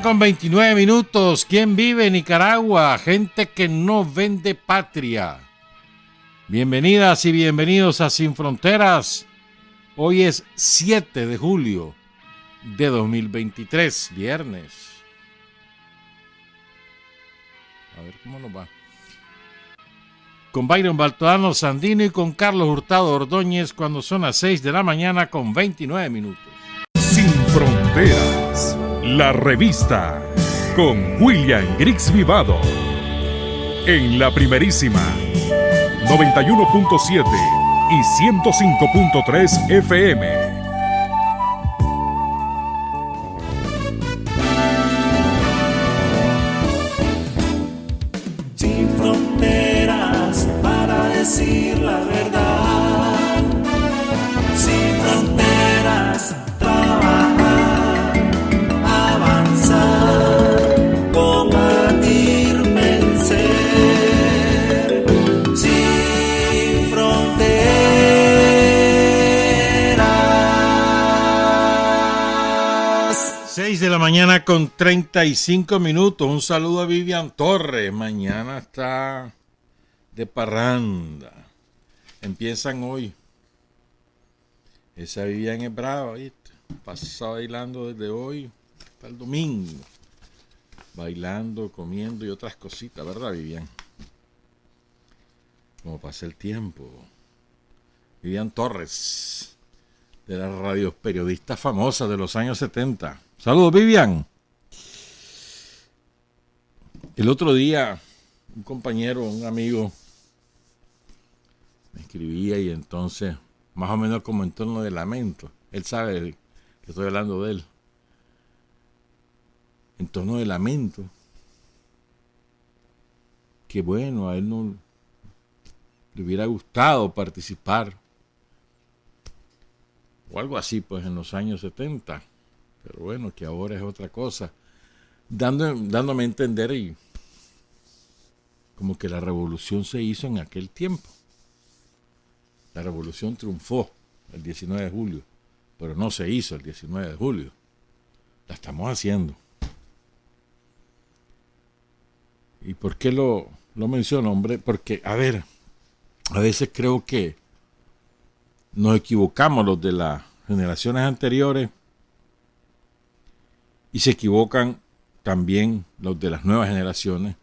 con 29 minutos. ¿Quién vive en Nicaragua? Gente que no vende patria. Bienvenidas y bienvenidos a Sin Fronteras. Hoy es 7 de julio de 2023, viernes. A ver cómo nos va. Con Byron Baltodano Sandino y con Carlos Hurtado Ordóñez cuando son las 6 de la mañana con 29 minutos. Sin Fronteras, la revista con William Griggs Vivado. En la primerísima 91.7 y 105.3 FM. Sin fronteras para decir la verdad. Sin fronteras, trabajar, avanzar, combatir, vencer. Sin fronteras. 6 de la mañana con 35 minutos. Un saludo a Vivian Torres. Mañana está de parranda. Empiezan hoy. Esa Vivian es brava, ¿viste? Pasa bailando desde hoy hasta el domingo. Bailando, comiendo y otras cositas, ¿verdad, Vivian? Como pasa el tiempo. Vivian Torres, de las radios periodistas famosas de los años 70. Saludos, Vivian. El otro día, un compañero, un amigo, me escribía y entonces, más o menos como en tono de lamento. Él sabe que estoy hablando de él. En tono de lamento. Que bueno, a él no le hubiera gustado participar. O algo así, pues, en los años 70. Pero bueno, que ahora es otra cosa. Dándome a entender y como que la revolución se hizo en aquel tiempo. La revolución triunfó el 19 de julio, pero no se hizo el 19 de julio. La estamos haciendo. ¿Y por qué lo menciono, hombre? Porque, a ver, a veces creo que nos equivocamos los de las generaciones anteriores y se equivocan también los de las nuevas generaciones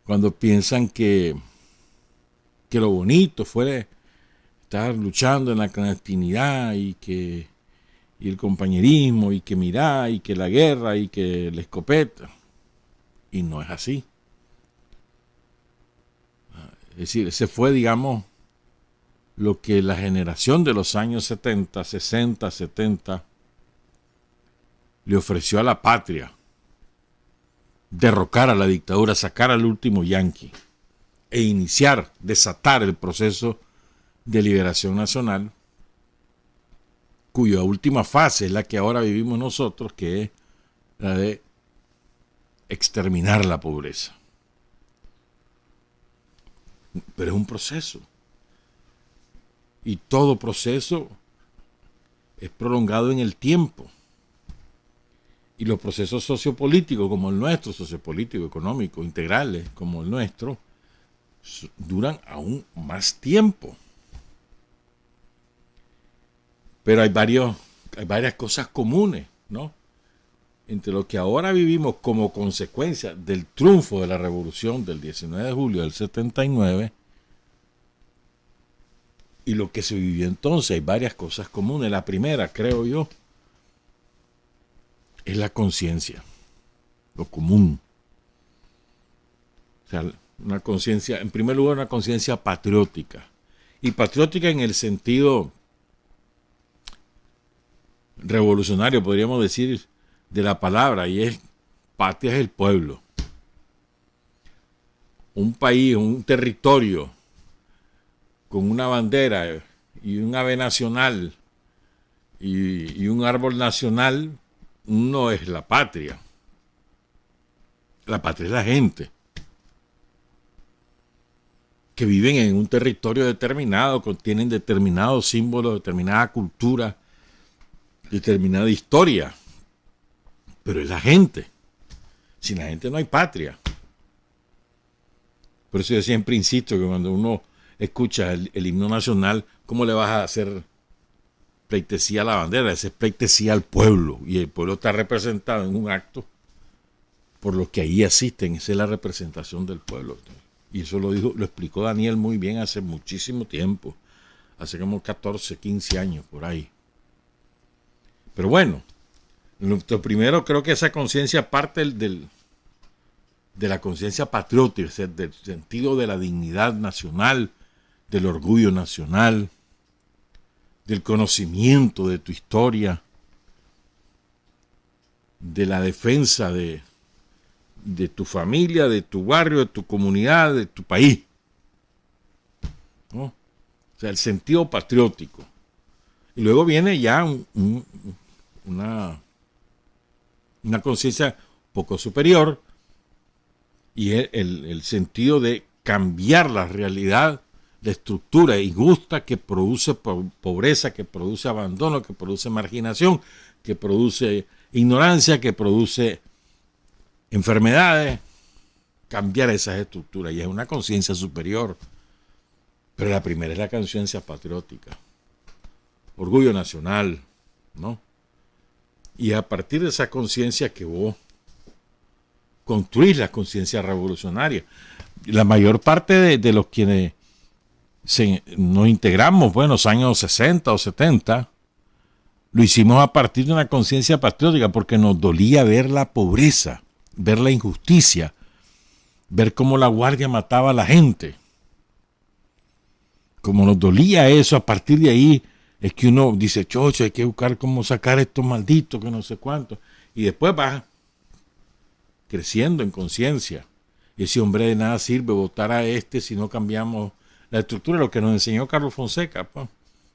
cuando piensan que lo bonito fue estar luchando en la clandestinidad y el compañerismo y que mirá y que la guerra y que la escopeta. Y no es así. Es decir, ese fue, digamos, lo que la generación de los años 70, 60, 70 le ofreció a la patria. Derrocar a la dictadura, sacar al último yanqui e iniciar, desatar el proceso de liberación nacional, cuya última fase es la que ahora vivimos nosotros, que es la de exterminar la pobreza. Pero es un proceso. Y todo proceso es prolongado en el tiempo. Y los procesos sociopolíticos como el nuestro, sociopolítico, económico, integrales como el nuestro, duran aún más tiempo. Pero hay varias cosas comunes, ¿no? Entre lo que ahora vivimos como consecuencia del triunfo de la revolución del 19 de julio del 79 y lo que se vivió entonces, hay varias cosas comunes. La primera, creo yo, es la conciencia, lo común. O sea, una conciencia, en primer lugar, una conciencia patriótica. Y patriótica en el sentido revolucionario, podríamos decir, de la palabra, y es patria es el pueblo. Un país, un territorio con una bandera y un ave nacional y un árbol nacional no es la patria. La patria es la gente que viven en un territorio determinado, tienen determinados símbolos, determinada cultura, determinada historia. pero es la gente. Sin la gente no hay patria. Por eso yo siempre insisto que cuando uno escucha el himno nacional, ¿cómo le vas a hacer pleitesía a la bandera? Ese es pleitesía al pueblo, y el pueblo está representado en un acto por los que ahí asisten. Esa es la representación del pueblo. Y eso lo explicó Daniel muy bien hace muchísimo tiempo, hace como 14, 15 años por ahí. Pero bueno, lo primero, creo que esa conciencia parte de la conciencia patriótica, del sentido de la dignidad nacional, del orgullo nacional, del conocimiento de tu historia, de la defensa de tu familia, de tu barrio, de tu comunidad, de tu país, ¿no? O sea, el sentido patriótico. Y luego viene ya una conciencia poco superior, y el sentido de cambiar la realidad, la estructura injusta que produce pobreza, que produce abandono, que produce marginación, que produce ignorancia, que produce enfermedades. Cambiar esas estructuras, y es una conciencia superior. Pero la primera es la conciencia patriótica, orgullo nacional, ¿no? Y a partir de esa conciencia que vos construís la conciencia revolucionaria. La mayor parte de los quienes nos integramos, bueno, los años 60 o 70, lo hicimos a partir de una conciencia patriótica, porque nos dolía ver la pobreza, ver la injusticia, ver cómo la guardia mataba a la gente. Como nos dolía eso, a partir de ahí es que uno dice, chocho, hay que buscar cómo sacar estos malditos, que no sé cuánto. Y después va creciendo en conciencia. Y ese hombre, de nada sirve votar a este si no cambiamos la estructura, lo que nos enseñó Carlos Fonseca. Pues.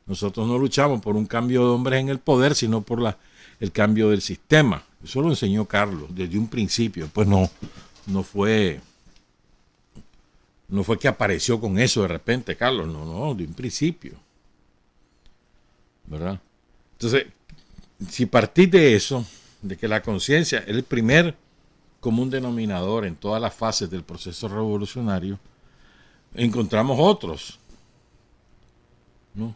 Nosotros no luchamos por un cambio de hombres en el poder, sino por el cambio del sistema. Eso lo enseñó Carlos desde un principio. Pues no fue que apareció con eso de repente, Carlos. No, de un principio. ¿Verdad? Entonces, si partís de eso, de que la conciencia es el primer común denominador en todas las fases del proceso revolucionario, encontramos otros, ¿no?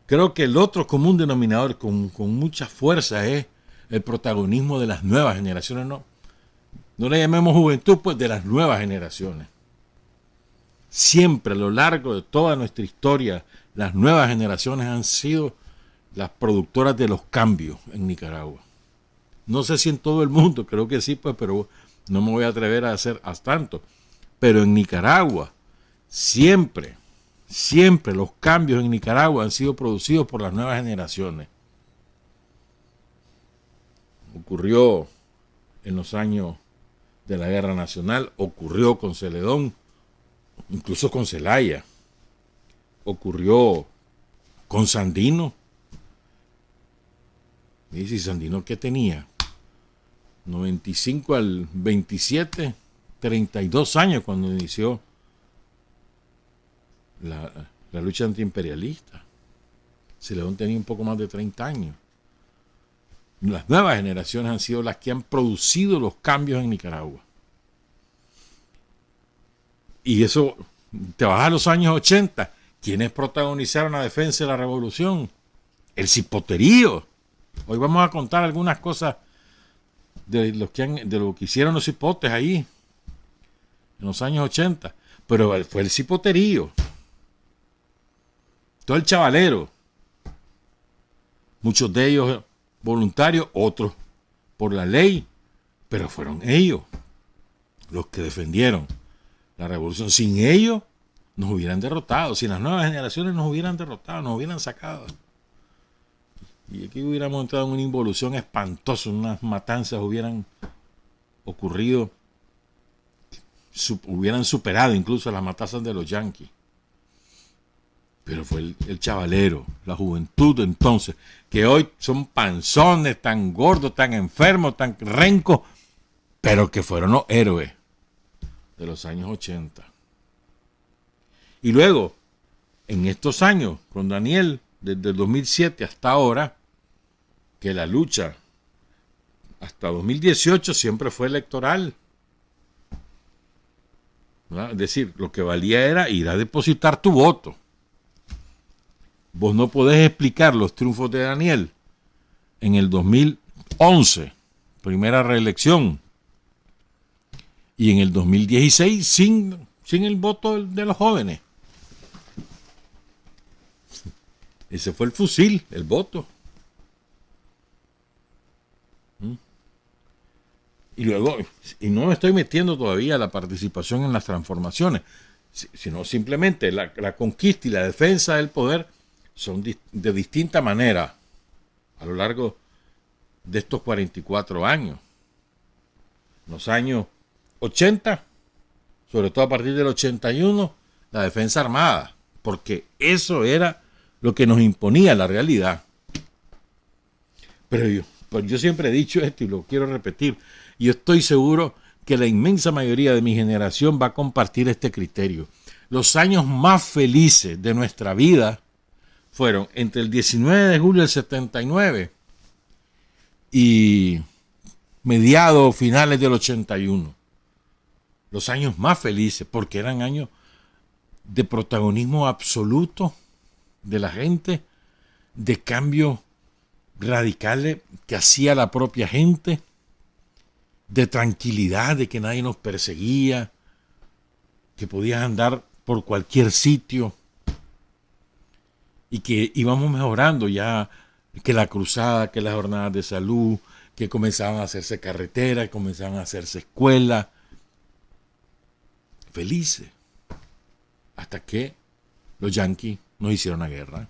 Creo que el otro común denominador con mucha fuerza es el protagonismo de las nuevas generaciones. No le llamemos juventud, pues de las nuevas generaciones. Siempre a lo largo de toda nuestra historia, las nuevas generaciones han sido las productoras de los cambios en Nicaragua. No sé si en todo el mundo, creo que sí, pues, pero no me voy a atrever a hacer tanto. Pero en Nicaragua, siempre los cambios en Nicaragua han sido producidos por las nuevas generaciones. Ocurrió en los años de la Guerra Nacional, ocurrió con Celedón, incluso con Zelaya, ocurrió con Sandino. ¿Y si Sandino qué tenía? 95 al 27, 32 años cuando inició la lucha antiimperialista. Celedón tenía un poco más de 30 años. Las nuevas generaciones han sido las que han producido los cambios en Nicaragua. Y eso, te vas a los años 80, ¿quiénes protagonizaron la defensa de la revolución? El cipoterío. Hoy vamos a contar algunas cosas de lo que hicieron los cipotes ahí en los años 80, pero fue el cipoterío, todo el chavalero, muchos de ellos voluntarios, otros por la ley, pero fueron ellos los que defendieron la revolución. Sin ellos nos hubieran derrotado, sin las nuevas generaciones nos hubieran derrotado, nos hubieran sacado. Y aquí hubiéramos entrado en una involución espantosa, unas matanzas hubieran ocurrido, hubieran superado incluso las matanzas de los yanquis. Pero fue el chavalero, la juventud entonces, que hoy son panzones, tan gordos, tan enfermos, tan rencos, pero que fueron los héroes de los años 80. Y luego, en estos años, con Daniel, desde el 2007 hasta ahora, que la lucha hasta 2018 siempre fue electoral. ¿Verdad? Es decir, lo que valía era ir a depositar tu voto. Vos no podés explicar los triunfos de Daniel en el 2011, primera reelección, y en el 2016 sin el voto de los jóvenes. Ese fue el fusil, el voto. Y luego, y no me estoy metiendo todavía la participación en las transformaciones, sino simplemente la conquista y la defensa del poder son de distinta manera a lo largo de estos 44 años. En los años 80, sobre todo a partir del 81, la defensa armada, porque eso era lo que nos imponía la realidad. Pero yo siempre he dicho esto y lo quiero repetir, y yo estoy seguro que la inmensa mayoría de mi generación va a compartir este criterio. Los años más felices de nuestra vida fueron entre el 19 de julio del 79 y mediados, finales del 81. Los años más felices, porque eran años de protagonismo absoluto de la gente, de cambios radicales que hacía la propia gente, de tranquilidad, de que nadie nos perseguía, que podías andar por cualquier sitio y que íbamos mejorando ya, que la cruzada, que las jornadas de salud, que comenzaban a hacerse carreteras, comenzaban a hacerse escuelas. Felices. Hasta que los yanquis nos hicieron la guerra.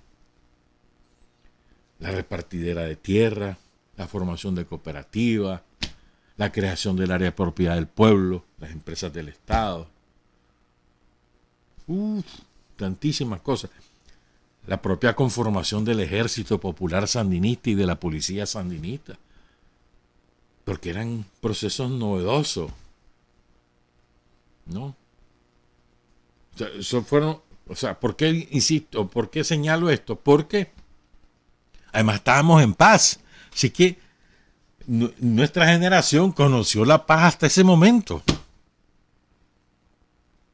La repartidera de tierra, la formación de cooperativas, la creación del área de propiedad del pueblo, las empresas del Estado. Tantísimas cosas. La propia conformación del Ejército Popular Sandinista y de la Policía Sandinista. Porque eran procesos novedosos. ¿No? O sea, eso fueron, ¿por qué insisto? ¿Por qué señalo esto? Porque además estábamos en paz. Así que nuestra generación conoció la paz hasta ese momento.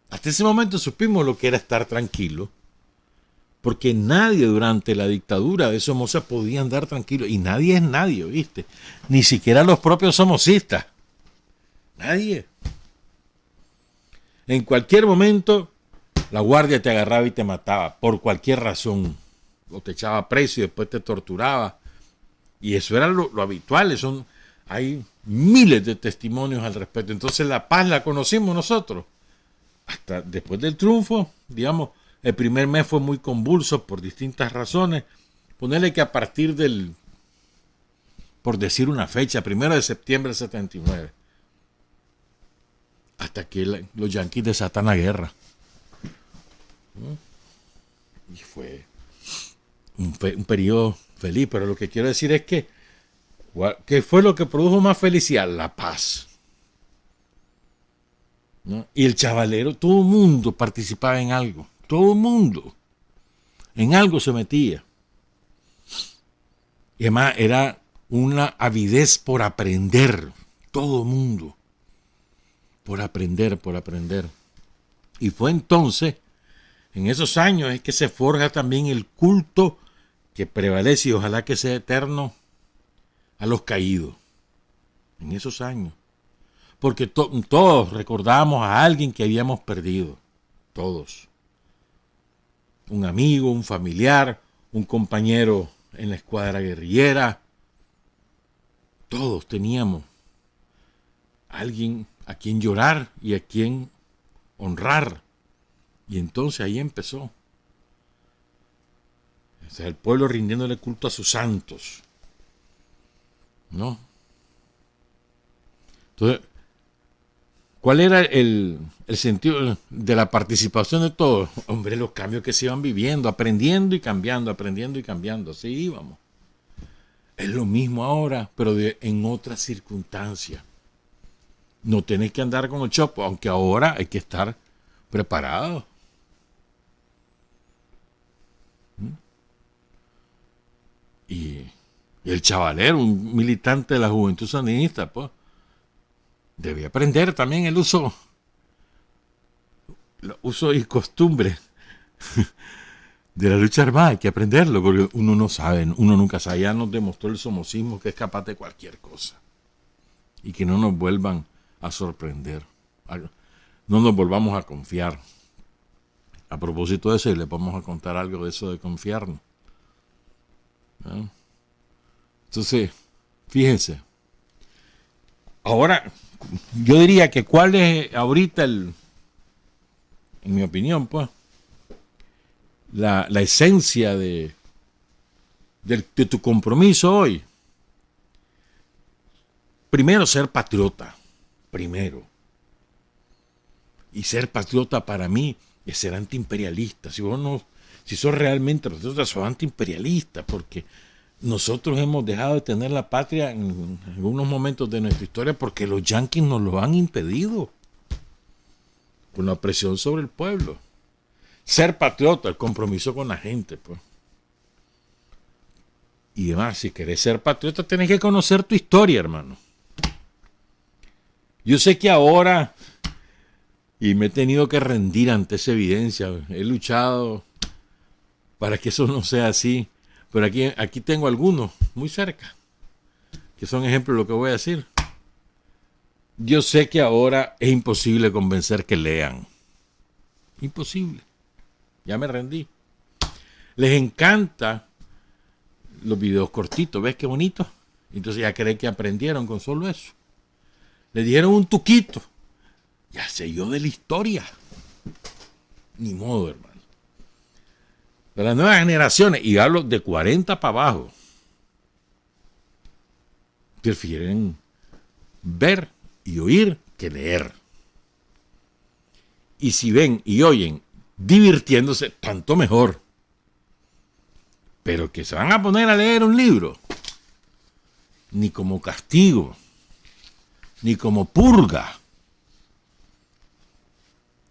Hasta ese momento supimos lo que era estar tranquilo. Porque nadie durante la dictadura de Somoza podía andar tranquilo. Y nadie es nadie, ¿viste? Ni siquiera los propios somocistas. Nadie. En cualquier momento, la guardia te agarraba y te mataba. Por cualquier razón. O te echaba preso y después te torturaba. Y eso era lo habitual. Hay miles de testimonios al respecto. Entonces la paz la conocimos nosotros. Hasta después del triunfo, digamos, el primer mes fue muy convulso por distintas razones. Ponerle que a partir del, por decir una fecha, 1 de septiembre del 79, hasta que los yanquis desatan la guerra. Y fue un periodo feliz, pero lo que quiero decir es que ¿qué fue lo que produjo más felicidad? La paz. ¿No? Y el chavalero, todo el mundo participaba en algo. Todo el mundo en algo se metía. Y además era una avidez por aprender. Todo el mundo. Por aprender, por aprender. Y fue entonces, en esos años, es que se forja también el culto que prevalece y ojalá que sea eterno a los caídos. En esos años. Porque todos recordamos a alguien que habíamos perdido. Todos. Un amigo, un familiar, un compañero en la escuadra guerrillera. Todos teníamos a alguien a quien llorar y a quien honrar. Y entonces ahí empezó. O sea, el pueblo rindiéndole culto a sus santos. ¿No? Entonces, ¿cuál era el sentido de la participación de todos? Hombre, los cambios que se iban viviendo, aprendiendo y cambiando, así íbamos. Es lo mismo ahora, pero en otras circunstancias. No tenés que andar con el chopo, aunque ahora hay que estar preparado. Y Y el chavalero, un militante de la juventud sandinista, pues, debía aprender también el uso y costumbre de la lucha armada. Hay que aprenderlo, porque uno no sabe, uno nunca sabe. Ya nos demostró el somocismo que es capaz de cualquier cosa. Y que no nos vuelvan a sorprender. No nos volvamos a confiar. A propósito de eso, les vamos a contar algo de eso de confiarnos. ¿No? Entonces, fíjense. Ahora, yo diría que cuál es ahorita en mi opinión, pues, la esencia de tu compromiso hoy. Primero, ser patriota. Primero. Y ser patriota para mí es ser antiimperialista. Si sos realmente patriota, sos antiimperialista, porque nosotros hemos dejado de tener la patria en algunos momentos de nuestra historia porque los yanquis nos lo han impedido con la presión sobre el pueblo. Ser patriota, el compromiso con la gente, pues. Y además, si querés ser patriota, tenés que conocer tu historia, hermano. Yo sé que ahora, y me he tenido que rendir ante esa evidencia, he luchado para que eso no sea así, pero aquí tengo algunos muy cerca, que son ejemplos de lo que voy a decir. Yo sé que ahora es imposible convencer que lean. Imposible. Ya me rendí. Les encanta los videos cortitos. ¿Ves qué bonito? Entonces ya creen que aprendieron con solo eso. Le dieron un tuquito. Ya sé yo de la historia. Ni modo, hermano. De las nuevas generaciones, y hablo de 40 para abajo, prefieren ver y oír que leer. Y si ven y oyen divirtiéndose, tanto mejor. Pero que se van a poner a leer un libro, ni como castigo, ni como purga.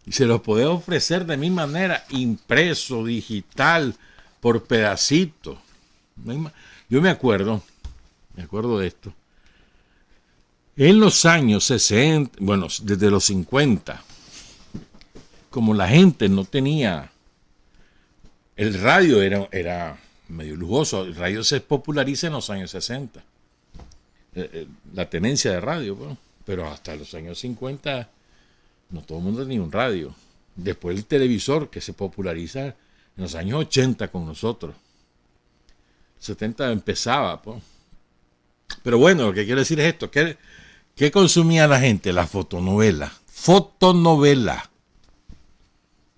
Y se los puede ofrecer de mi manera, impreso, digital, por pedacitos. Yo me acuerdo de esto. En los años 60, bueno, desde los 50, como la gente no tenía, el radio era medio lujoso, el radio se populariza en los años 60, la tenencia de radio, bueno, pero hasta los años 50 no todo el mundo tenía un radio. Después el televisor, que se populariza en los años 80 con nosotros. 70 empezaba, pues. Pero bueno, lo que quiero decir es esto. ¿Qué consumía la gente? La fotonovela. Fotonovela.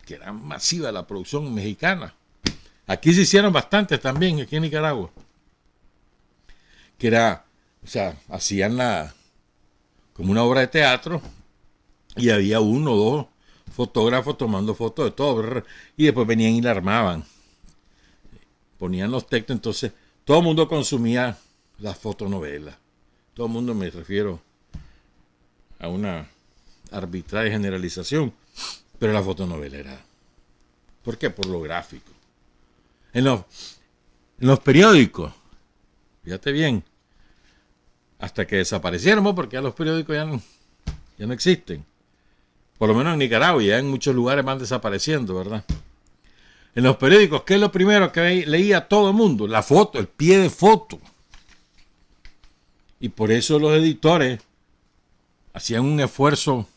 Que era masiva la producción mexicana. Aquí se hicieron bastantes también, aquí en Nicaragua. Que era, o sea, hacían como una obra de teatro y había uno o dos fotógrafos tomando fotos de todo. Y después venían y la armaban. Ponían los textos, entonces todo el mundo consumía las fotonovelas. Todo el mundo, me refiero a una arbitraria generalización, pero la fotonovela era. ¿Por qué? Por lo gráfico. En los periódicos, fíjate bien, hasta que desaparecieron, porque ya los periódicos ya no existen. Por lo menos en Nicaragua, ya en muchos lugares van desapareciendo, ¿verdad? En los periódicos, ¿qué es lo primero que leía todo el mundo? La foto, el pie de foto. Y por eso los editores hacían un esfuerzo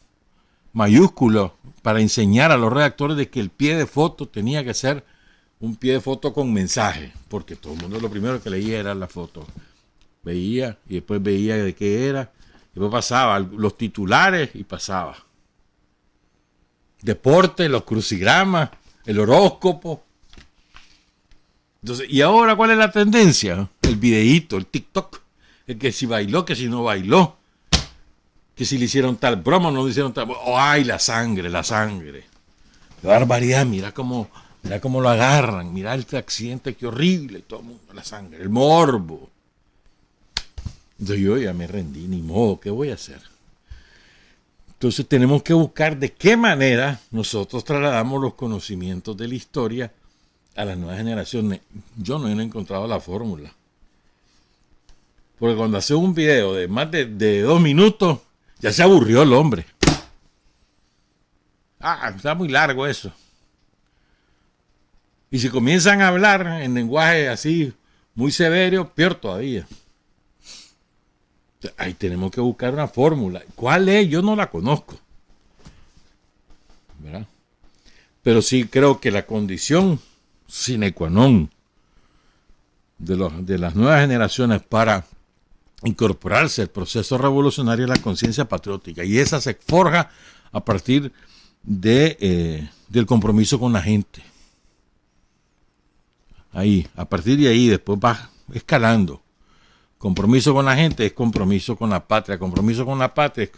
mayúsculo para enseñar a los redactores de que el pie de foto tenía que ser un pie de foto con mensaje, porque todo el mundo lo primero que leía era la foto. Veía y después veía de qué era, y después pasaba los titulares y pasaba. Deporte, los crucigramas, el horóscopo. Entonces, ¿y ahora cuál es la tendencia? El videíto, el TikTok. El que si bailó, que si no bailó. Que si le hicieron tal broma o no le hicieron tal. Oh, ¡ay, la sangre, la sangre! ¡Qué barbaridad! Mira cómo lo agarran. Mira este accidente, qué horrible. Todo el mundo, la sangre, el morbo. Entonces yo ya me rendí, ni modo, ¿qué voy a hacer? Entonces tenemos que buscar de qué manera nosotros trasladamos los conocimientos de la historia a las nuevas generaciones. Yo no he encontrado la fórmula. Porque cuando hace un video de más de 2 minutos, ya se aburrió el hombre. Está muy largo eso. Y si comienzan a hablar en lenguaje así muy severo, peor todavía. Ahí tenemos que buscar una fórmula. ¿Cuál es? Yo no la conozco. ¿Verdad? Pero sí creo que la condición sine qua non de las nuevas generaciones para incorporarse al proceso revolucionario es la conciencia patriótica. Y esa se forja a partir del compromiso con la gente. Ahí, a partir de ahí, después va escalando. Compromiso con la gente es compromiso con la patria. Compromiso con la patria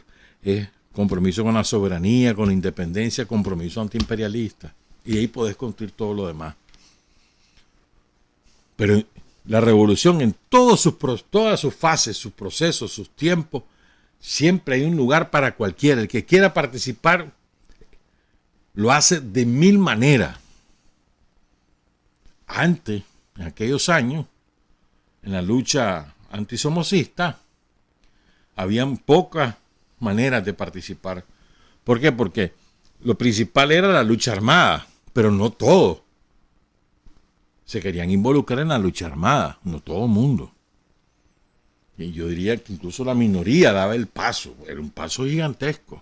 es compromiso con la soberanía, con la independencia, compromiso antiimperialista. Y ahí podés construir todo lo demás. Pero la revolución en todas sus fases, sus procesos, sus tiempos, siempre hay un lugar para cualquiera. El que quiera participar lo hace de 1000 maneras. Antes, en aquellos años, en la lucha antisomocista, habían pocas maneras de participar. ¿Por qué? Porque lo principal era la lucha armada, pero no todos se querían involucrar en la lucha armada, no todo el mundo. Y yo diría que incluso la minoría daba el paso, era un paso gigantesco.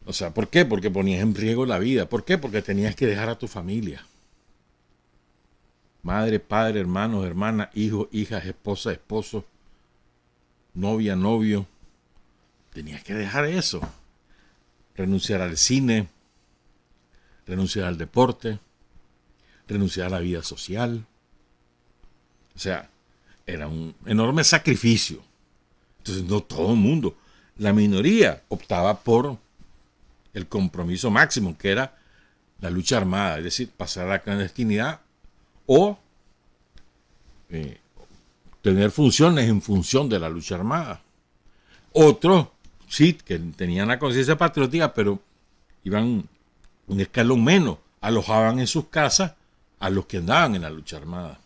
O sea, ¿por qué? Porque ponías en riesgo la vida. ¿Por qué? Porque tenías que dejar a tu familia. Madre, padre, hermanos, hermanas, hijos, hijas, esposa, esposo, novia, novio. Tenías que dejar eso. Renunciar al cine, renunciar al deporte, renunciar a la vida social. O sea, era un enorme sacrificio. Entonces, no todo el mundo. La minoría optaba por el compromiso máximo, que era la lucha armada, es decir, pasar a la clandestinidad o tener funciones en función de la lucha armada. Otros, sí, que tenían la conciencia patriótica, pero iban un escalón menos, alojaban en sus casas a los que andaban en la lucha armada.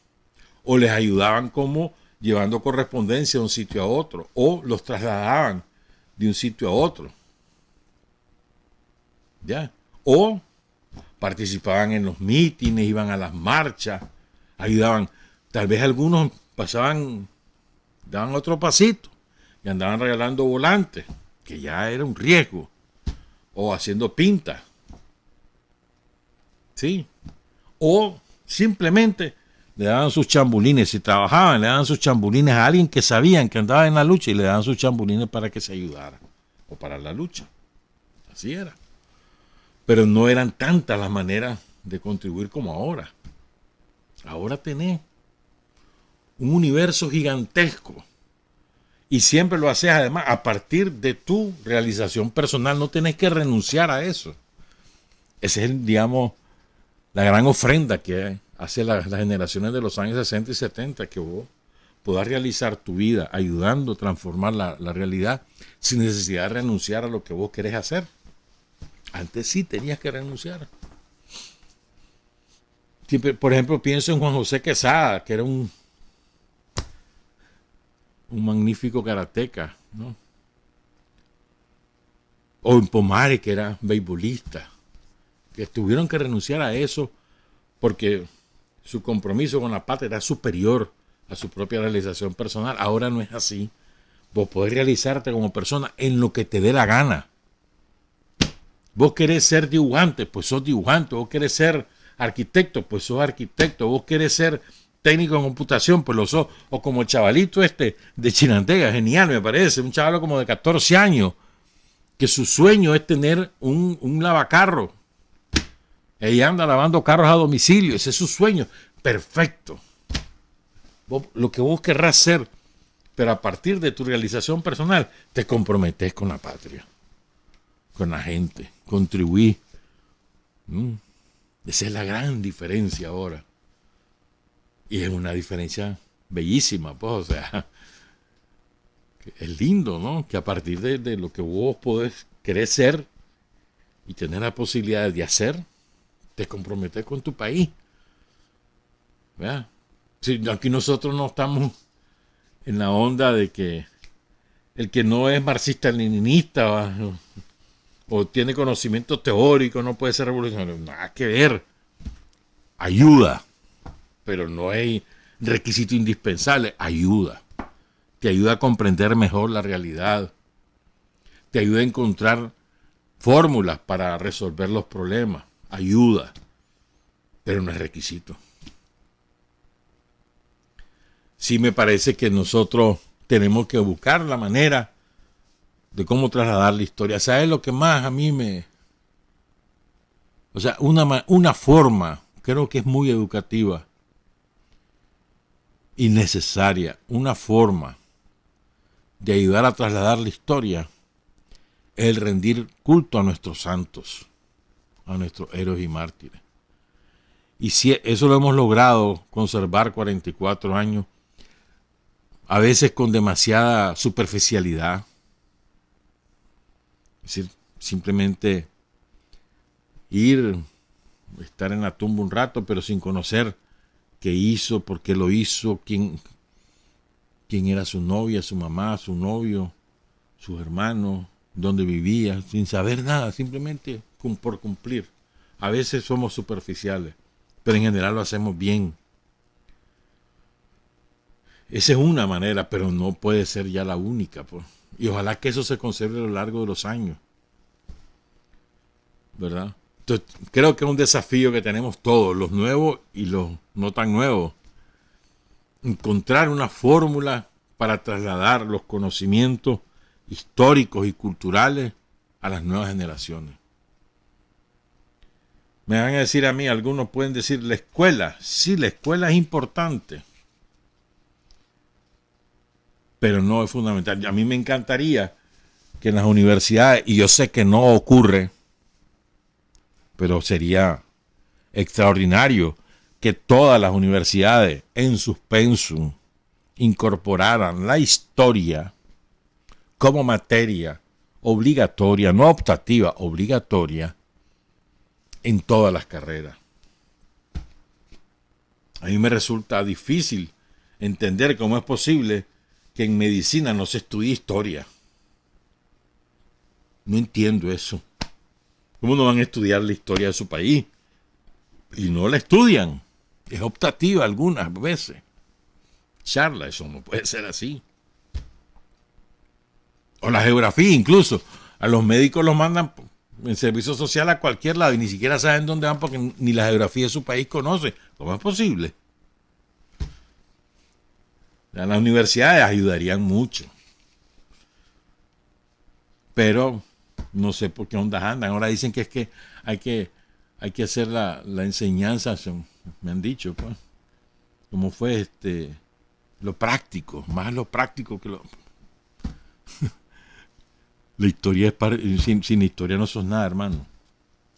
O les ayudaban como llevando correspondencia de un sitio a otro, o los trasladaban de un sitio a otro. ¿Ya? O participaban en los mítines, iban a las marchas, ayudaban. Tal vez algunos pasaban, daban otro pasito y andaban regalando volantes, que ya era un riesgo, o haciendo pintas. ¿Sí? O simplemente le daban sus chambulines, si trabajaban, le daban sus chambulines a alguien que sabían que andaba en la lucha y le daban sus chambulines para que se ayudara, o para la lucha. Así era. Pero no eran tantas las maneras de contribuir como ahora. Ahora tenés un universo gigantesco y siempre lo haces además a partir de tu realización personal. No tenés que renunciar a eso. Esa es, digamos, la gran ofrenda que hace las generaciones de los años 60 y 70, que vos puedas realizar tu vida ayudando a transformar la realidad sin necesidad de renunciar a lo que vos querés hacer. Antes sí tenías que renunciar. Siempre, por ejemplo, pienso en Juan José Quesada, que era un magnífico karateca, ¿no? O en Pomare, que era beisbolista, que tuvieron que renunciar a eso porque su compromiso con la patria era superior a su propia realización personal. Ahora no es así. Vos podés realizarte como persona en lo que te dé la gana. Vos querés ser dibujante, pues sos dibujante. Vos querés ser arquitecto, pues sos arquitecto. Vos querés ser técnico en computación, pues lo sos. O como el chavalito de Chinantega, genial me parece. Un chavalo como de 14 años, que su sueño es tener un lavacarro. Ella anda lavando carros a domicilio, ese es su sueño. Perfecto. Lo que vos querrás ser, pero a partir de tu realización personal, te comprometés con la patria, con la gente, contribuís. Esa es la gran diferencia ahora. Y es una diferencia bellísima, pues, o sea, es lindo, ¿no? Que a partir de lo que vos podés querer ser y tener la posibilidad de hacer, te comprometes con tu país. ¿Verdad? Sí, aquí nosotros no estamos en la onda de que el que no es marxista-leninista o tiene conocimiento teórico no puede ser revolucionario. Nada que ver. Ayuda, pero no es requisito indispensable. Ayuda. Te ayuda a comprender mejor la realidad. Te ayuda a encontrar fórmulas para resolver los problemas. Ayuda, pero no es requisito. Sí me parece que nosotros tenemos que buscar la manera de cómo trasladar la historia. ¿Sabes lo que más a mí me... O sea, una forma, creo que es muy educativa y necesaria, una forma de ayudar a trasladar la historia es el rendir culto a nuestros santos, a nuestros héroes y mártires. Y si eso lo hemos logrado conservar 44 años, a veces con demasiada superficialidad. Es decir, simplemente estar en la tumba un rato, pero sin conocer qué hizo, por qué lo hizo, quién era su novia, su mamá, su novio, sus hermanos, dónde vivía, sin saber nada, simplemente por cumplir. A veces somos superficiales, pero en general lo hacemos bien. Esa es una manera, pero no puede ser ya la única, pues. Y ojalá que eso se conserve a lo largo de los años, ¿verdad? Entonces, creo que es un desafío que tenemos todos, los nuevos y los no tan nuevos. Encontrar una fórmula para trasladar los conocimientos históricos y culturales a las nuevas generaciones. Me van a decir a mí, algunos pueden decir, la escuela. Sí, la escuela es importante, pero no es fundamental. A mí me encantaría que en las universidades, y yo sé que no ocurre, pero sería extraordinario que todas las universidades en sus pensum incorporaran la historia como materia obligatoria, no optativa, obligatoria en todas las carreras. A mí me resulta difícil entender cómo es posible que en medicina no se estudie historia. No entiendo eso. ¿Cómo no van a estudiar la historia de su país? Y no la estudian. Es optativa algunas veces. Charla, eso no puede ser así. O la geografía incluso. A los médicos los mandan en servicio social a cualquier lado y ni siquiera saben dónde van porque ni la geografía de su país conoce. ¿Cómo es posible? Las universidades ayudarían mucho. Pero no sé por qué ondas andan. Ahora dicen que es que hay que hacer la enseñanza, me han dicho, pues. ¿Cómo fue lo práctico? Más lo práctico que lo... La historia es sin historia no sos nada, hermano.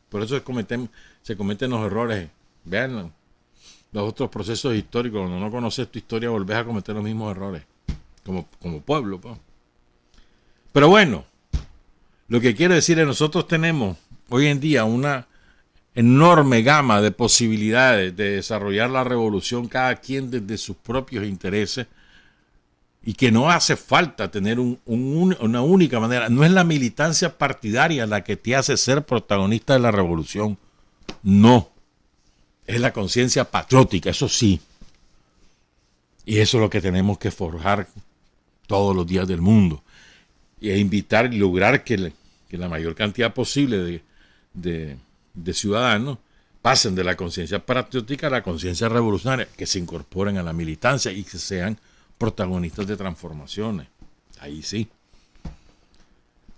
Por eso se cometen los errores. Vean los otros procesos históricos. Cuando no conoces tu historia, volvés a cometer los mismos errores. Como pueblo, pues. Pero bueno, lo que quiero decir es que nosotros tenemos hoy en día una enorme gama de posibilidades de desarrollar la revolución, cada quien desde sus propios intereses, y que no hace falta tener una única manera. No es la militancia partidaria la que te hace ser protagonista de la revolución. No. Es la conciencia patriótica, eso sí. Y eso es lo que tenemos que forjar todos los días del mundo. Y invitar y lograr que la mayor cantidad posible de ciudadanos pasen de la conciencia patriótica a la conciencia revolucionaria, que se incorporen a la militancia y que sean protagonistas de transformaciones. Ahí sí.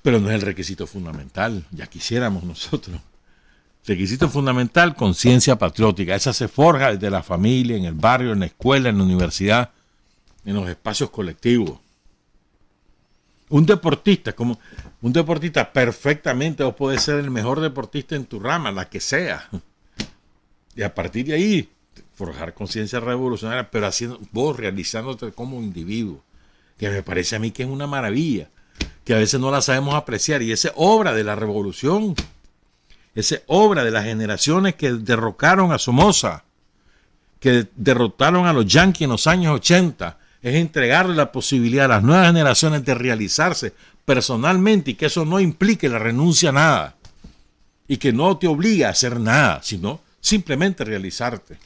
Pero no es el requisito fundamental. Ya quisiéramos nosotros. Requisito fundamental, conciencia patriótica. Esa se forja desde la familia, en el barrio, en la escuela, en la universidad, en los espacios colectivos. Un deportista perfectamente vos podés ser el mejor deportista en tu rama, la que sea. Y a partir de ahí, forjar conciencia revolucionaria, pero vos realizándote como individuo, que me parece a mí que es una maravilla, que a veces no la sabemos apreciar. Y esa obra de la revolución, esa obra de las generaciones que derrocaron a Somoza, que derrotaron a los yanquis en los años 80, es entregarle la posibilidad a las nuevas generaciones de realizarse personalmente y que eso no implique la renuncia a nada y que no te obliga a hacer nada, sino simplemente realizarte.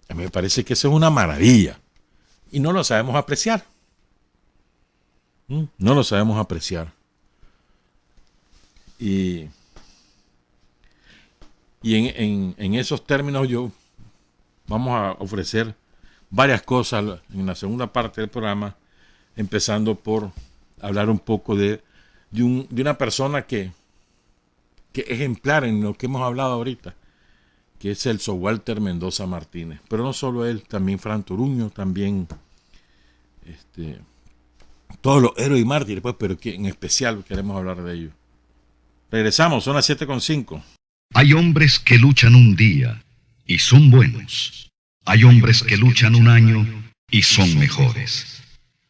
A mí me parece que eso es una maravilla y no lo sabemos apreciar. No lo sabemos apreciar. Y en esos términos vamos a ofrecer varias cosas en la segunda parte del programa, empezando por hablar un poco de una persona que ejemplar en lo que hemos hablado ahorita, que es el Sir Walter Mendoza Martínez. Pero no solo él, también Fran Toruño, también todos los héroes y mártires, pues, pero que en especial queremos hablar de ellos. Regresamos, son las 7:05. Hay hombres que luchan un día y son buenos. Hay hombres que luchan un año y son mejores.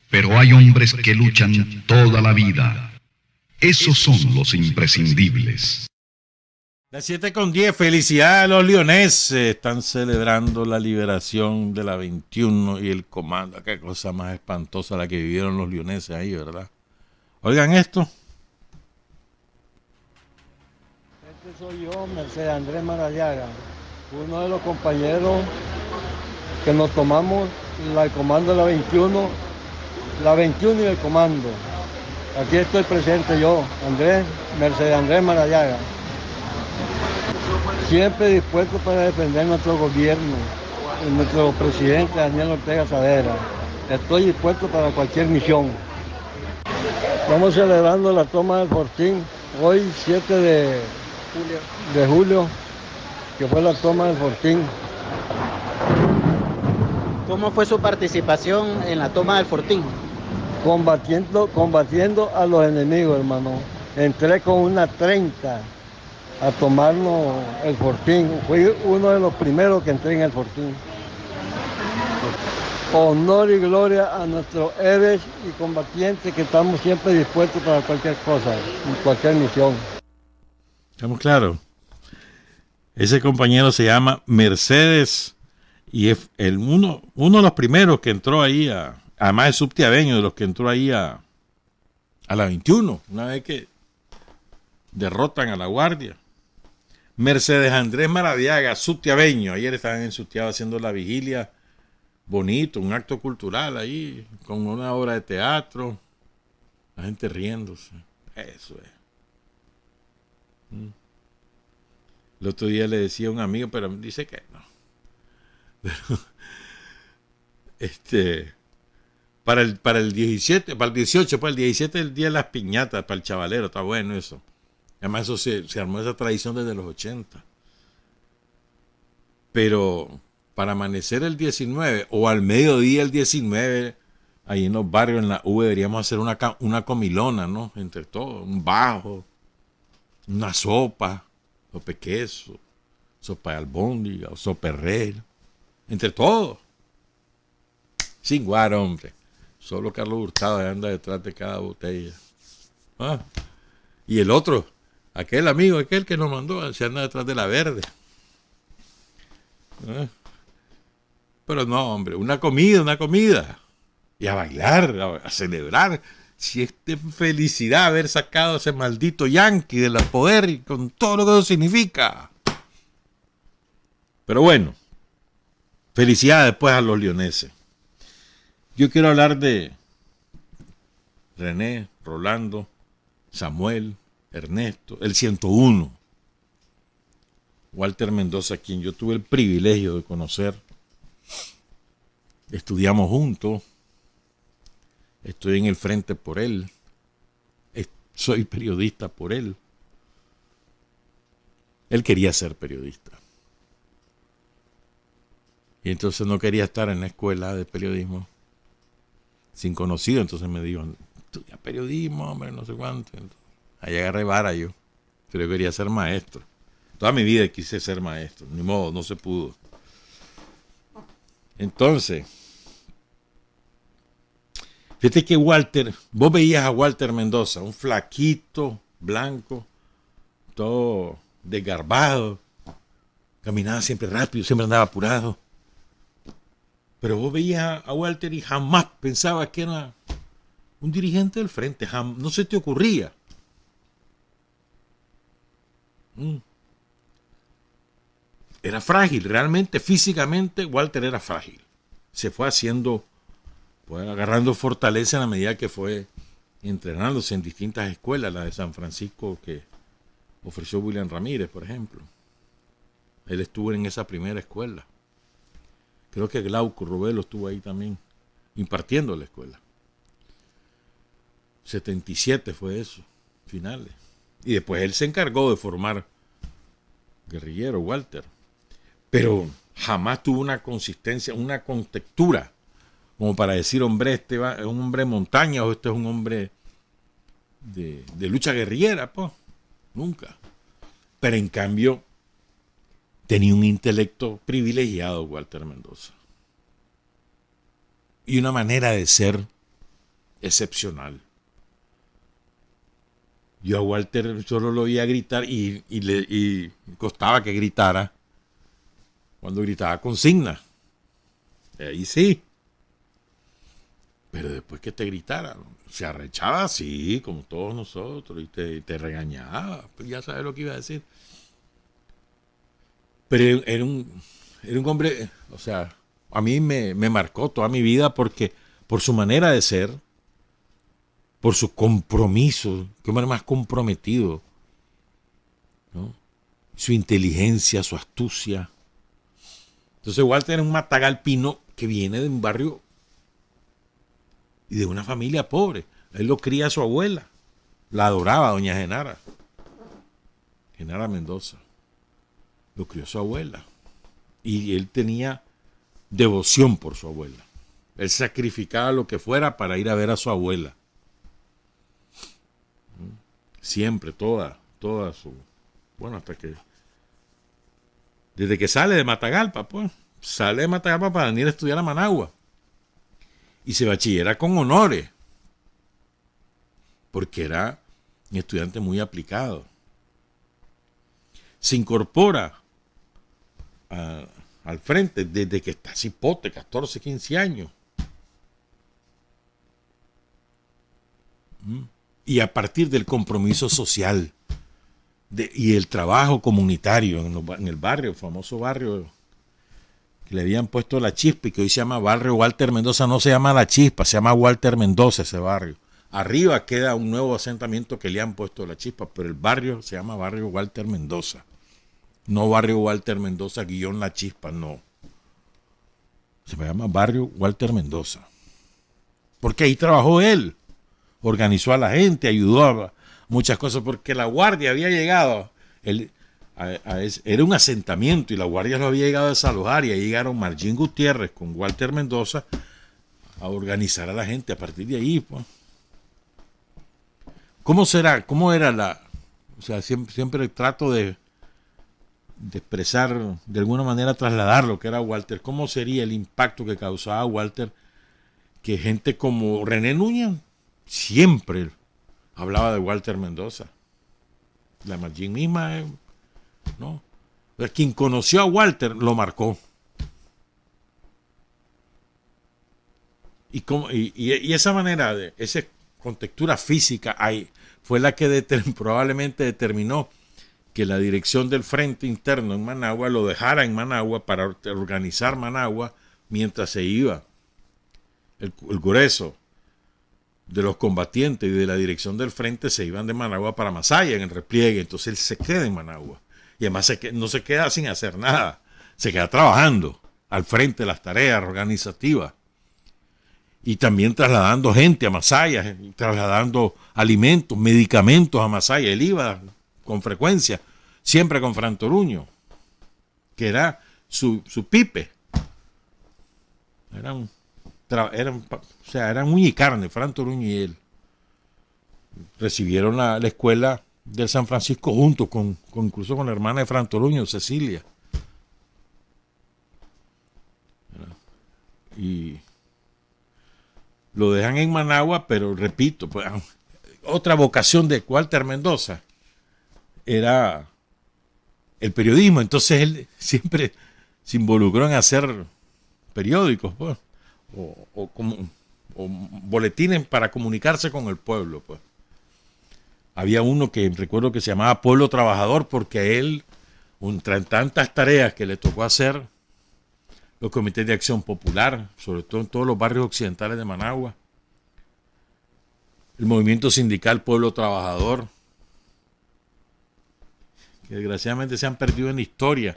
Pero hay hombres que luchan toda la vida. Esos son los imprescindibles. Las 7:10, felicidades a los leoneses. Están celebrando la liberación de la 21 y el comando. Qué cosa más espantosa la que vivieron los leoneses ahí, ¿verdad? Oigan esto. Este soy yo, Mercedes Andrés Maradiaga, uno de los compañeros que nos tomamos el comando de la 21 y el comando. Aquí estoy presente yo, Mercedes Andrés Maradiaga. Siempre dispuesto para defender nuestro gobierno, nuestro presidente Daniel Ortega Saavedra. Estoy dispuesto para cualquier misión. Estamos celebrando la toma del Fortín, hoy 7 de julio, que fue la toma del Fortín. ¿Cómo fue su participación en la toma del Fortín? Combatiendo a los enemigos, hermano. Entré con una 30 a tomarnos el Fortín. Fui uno de los primeros que entré en el Fortín. Honor y gloria a nuestros héroes y combatientes que estamos siempre dispuestos para cualquier cosa, cualquier misión. Estamos claros. Ese compañero se llama Mercedes y es uno de los primeros que entró ahí, además es subtiabeño, de los que entró ahí a la 21, una vez que derrotan a la Guardia. Mercedes Andrés Maradiaga, subtiabeño. Ayer estaban en Sutiaba haciendo la vigilia, bonito, un acto cultural ahí, con una obra de teatro, la gente riéndose. Eso es. El otro día le decía a un amigo, pero dice que no. Pero, para el 17, para el 18, para el 17 el día de las piñatas, para el chavalero, está bueno eso. Además eso se armó esa tradición desde los 80. Pero para amanecer el 19 o al mediodía el 19, ahí en los barrios, en la U, deberíamos hacer una comilona, ¿no? Entre todos, un bajo, una sopa, sopa de queso, sopa de albóndiga, sopa de res, entre todos. Sin guaro, hombre. Solo Carlos Hurtado anda detrás de cada botella. ¿Ah? Y el otro, aquel amigo, aquel que nos mandó, se anda detrás de la verde. ¿Ah? Pero no, hombre, una comida. Y a bailar, a celebrar. Si es de felicidad haber sacado a ese maldito yanqui del poder y con todo lo que eso significa. Pero bueno, felicidades después a los leoneses. Yo quiero hablar de René, Rolando, Samuel, Ernesto, el 101. Walter Mendoza, quien yo tuve el privilegio de conocer. Estudiamos juntos. Estoy en el frente por él. Soy periodista por él. Él quería ser periodista. Y entonces no quería estar en la escuela de periodismo sin conocido. Entonces me dijo, estudia periodismo, hombre, no sé cuánto. Entonces, ahí agarré vara yo. Pero yo quería ser maestro. Toda mi vida quise ser maestro. Ni modo, no se pudo. Entonces, fíjate que Walter, vos veías a Walter Mendoza, un flaquito, blanco, todo desgarbado, caminaba siempre rápido, siempre andaba apurado. Pero vos veías a Walter y jamás pensabas que era un dirigente del frente, no se te ocurría. Era frágil, realmente, físicamente, Walter era frágil. Se fue haciendo, fue agarrando fortaleza en la medida que fue entrenándose en distintas escuelas, la de San Francisco que ofreció William Ramírez, por ejemplo. Él estuvo en esa primera escuela. Creo que Glauco Robelo estuvo ahí también, impartiendo la escuela. 77 fue eso, finales. Y después él se encargó de formar guerrillero, Walter. Pero jamás tuvo una consistencia, una contextura, como para decir, hombre, este es un hombre de montaña o este es un hombre de lucha guerrillera, pues. Nunca. Pero en cambio, tenía un intelecto privilegiado Walter Mendoza. Y una manera de ser excepcional. Yo a Walter solo lo oía gritar y costaba que gritara cuando gritaba consigna. Ahí sí. Pero después que te gritara, se arrechaba así, como todos nosotros, y te regañaba. Pues ya sabes lo que iba a decir. Pero era un hombre, o sea, a mí me marcó toda mi vida porque por su manera de ser, por su compromiso, que hombre más comprometido, ¿no? Su inteligencia, su astucia. Entonces Walter era un matagalpino que viene de un barrio y de una familia pobre. Él lo cría a su abuela. La adoraba doña Genara Mendoza. Lo crió su abuela. Y él tenía devoción por su abuela. Él sacrificaba lo que fuera para ir a ver a su abuela. Siempre, toda su... Bueno, hasta que... Desde que sale de Matagalpa, pues. Sale de Matagalpa para venir a estudiar a Managua. Y se bachillera con honores. Porque era un estudiante muy aplicado. Se incorpora al frente desde que está cipote, 14, 15 años. Y a partir del compromiso social y el trabajo comunitario en el barrio, el famoso barrio que le habían puesto La Chispa y que hoy se llama Barrio Walter Mendoza, no se llama La Chispa, se llama Walter Mendoza ese barrio. Arriba queda un nuevo asentamiento que le han puesto La Chispa, pero el barrio se llama Barrio Walter Mendoza. No Barrio Walter Mendoza _ La Chispa, no. Se llama Barrio Walter Mendoza. Porque ahí trabajó él. Organizó a la gente, ayudó a muchas cosas, porque la guardia había llegado. Era un asentamiento y la guardia lo había llegado a desalojar y ahí llegaron Margín Gutiérrez con Walter Mendoza a organizar a la gente a partir de ahí. Pues. ¿Cómo será? ¿Cómo era la...? O sea, siempre trato de expresar, de alguna manera trasladar lo que era Walter. ¿Cómo sería el impacto que causaba Walter que gente como René Núñez siempre hablaba de Walter Mendoza? La Margín misma, ¿no? Pero quien conoció a Walter lo marcó. Y esa manera, esa contextura física ahí, fue la que probablemente determinó que la dirección del frente interno en Managua lo dejara en Managua para organizar Managua mientras se iba el grueso de los combatientes y de la dirección del frente se iban de Managua para Masaya en el repliegue. Entonces él se queda en Managua y además no se queda sin hacer nada, se queda trabajando al frente de las tareas organizativas y también trasladando gente a Masaya, trasladando alimentos, medicamentos a Masaya. Él iba con frecuencia, siempre con Fran Toruño, que era su pipe. Eran uña y carne, Fran Toruño y él. Recibieron la escuela del San Francisco juntos, incluso con la hermana de Fran Toruño, Cecilia. Y lo dejan en Managua, pero repito, pues, otra vocación de Walter Mendoza era el periodismo. Entonces él siempre se involucró en hacer periódicos, pues, o boletines para comunicarse con el pueblo, pues. Había uno que recuerdo que se llamaba Pueblo Trabajador, porque a él, entre tantas tareas que le tocó hacer, los comités de acción popular, sobre todo en todos los barrios occidentales de Managua, el movimiento sindical Pueblo Trabajador, que desgraciadamente se han perdido en la historia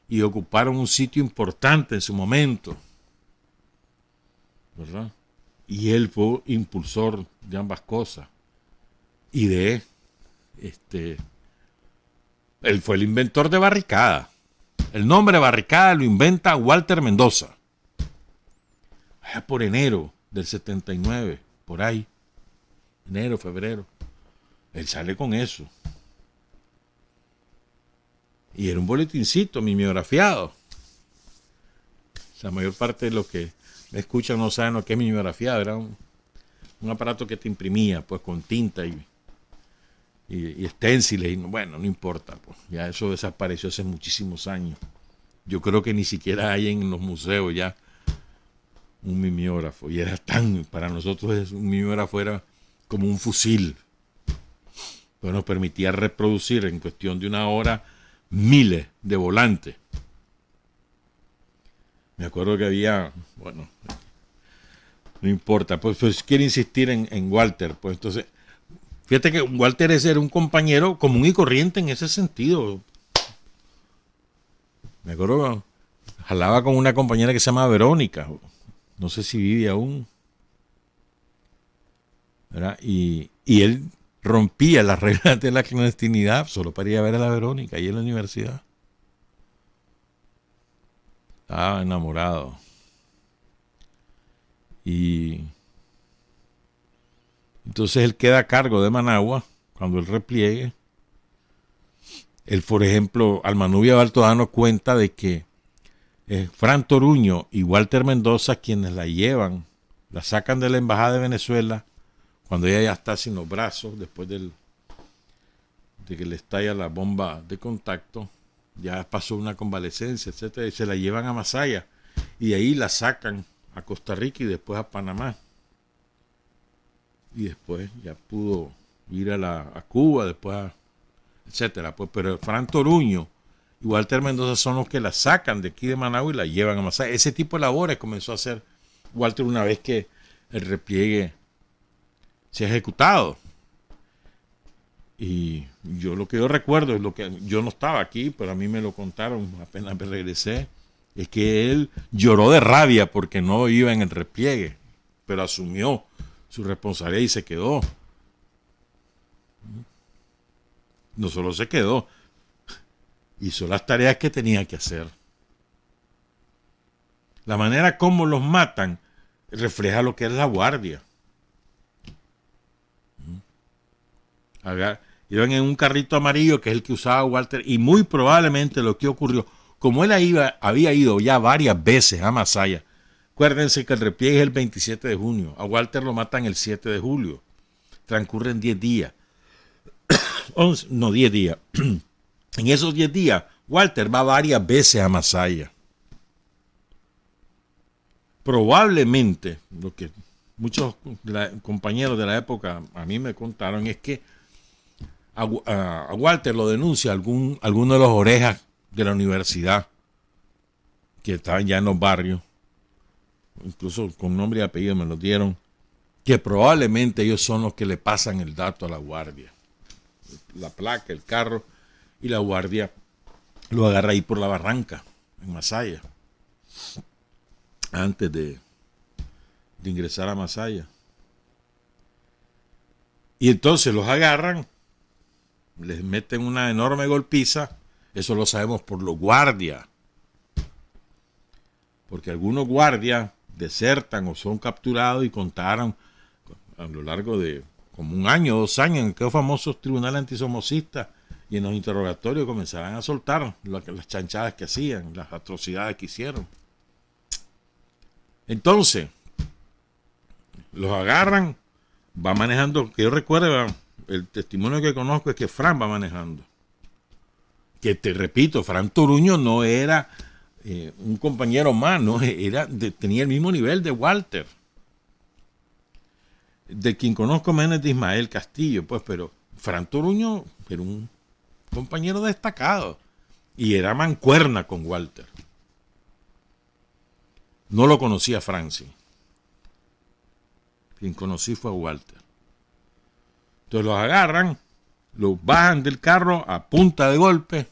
y ocuparon un sitio importante en su momento, ¿verdad? Y él fue impulsor de ambas cosas. Y él fue el inventor de barricada. El nombre barricada lo inventa Walter Mendoza. Allá por enero del 79, por ahí. Enero, febrero. Él sale con eso. Y era un boletincito mimeografiado. La mayor parte de los que me escuchan no saben lo que es mimeografiado. Era un aparato que te imprimía, pues, con tinta y esténciles. Y bueno, no importa, pues. Ya eso desapareció hace muchísimos años. Yo creo que ni siquiera hay en los museos ya un mimeógrafo. Y era para nosotros un mimeógrafo era como un fusil. Pues nos permitía reproducir en cuestión de una hora miles de volantes. Me acuerdo que había, bueno, no importa, pues quiere insistir en Walter, pues entonces, fíjate que Walter era un compañero común y corriente en ese sentido. Me acuerdo, jalaba con una compañera que se llama Verónica, no sé si vive aún, ¿verdad? Y él rompía las reglas de la clandestinidad solo para ir a ver a la Verónica ahí en la universidad. Estaba enamorado. Y entonces él queda a cargo de Managua cuando él repliegue. Él, por ejemplo, Almanubia Baltodano cuenta de que Fran Toruño y Walter Mendoza quienes la llevan, la sacan de la embajada de Venezuela cuando ella ya está sin los brazos, después de que le estalla la bomba de contacto, ya pasó una convalecencia, etcétera, y se la llevan a Masaya, y de ahí la sacan a Costa Rica y después a Panamá. Y después ya pudo ir a Cuba, después etcétera. Pues, pero Fran Toruño y Walter Mendoza son los que la sacan de aquí de Managua y la llevan a Masaya. Ese tipo de labores comenzó a hacer Walter una vez que el repliegue se ha ejecutado. Y lo que yo recuerdo es lo que yo no estaba aquí, pero a mí me lo contaron apenas me regresé, es que él lloró de rabia porque no iba en el repliegue, pero asumió su responsabilidad y se quedó. No solo se quedó, hizo las tareas que tenía que hacer. La manera como los matan refleja lo que es la guardia. Iban en un carrito amarillo que es el que usaba Walter, y muy probablemente lo que ocurrió, como él había ido ya varias veces a Masaya, acuérdense que el repliegue es el 27 de junio, a Walter lo matan el 7 de julio, transcurren 10 días, 10 días, en esos 10 días Walter va varias veces a Masaya. Probablemente, lo que muchos compañeros de la época a mí me contaron es que a Walter lo denuncia alguno de los orejas de la universidad que estaban ya en los barrios, incluso con nombre y apellido me lo dieron, que probablemente ellos son los que le pasan el dato a la guardia, la placa, el carro, y la guardia lo agarra ahí por la barranca en Masaya antes de ingresar a Masaya, y entonces los agarran, les meten una enorme golpiza. Eso lo sabemos por los guardias, porque algunos guardias desertan o son capturados y contaron a lo largo de como un año, 2 años, en aquellos famosos tribunales antisomocistas, y en los interrogatorios comenzaron a soltar las chanchadas que hacían, las atrocidades que hicieron. Entonces los agarran, va manejando, que yo recuerdo, el testimonio que conozco es que Fran va manejando. Que te repito, Fran Toruño no era un compañero más, ¿no? Tenía el mismo nivel de Walter. De quien conozco menos es de Ismael Castillo, pues, pero Fran Toruño era un compañero destacado y era mancuerna con Walter. No lo conocía Francis. Quien conocí fue a Walter. Entonces los agarran, los bajan del carro a punta de golpe.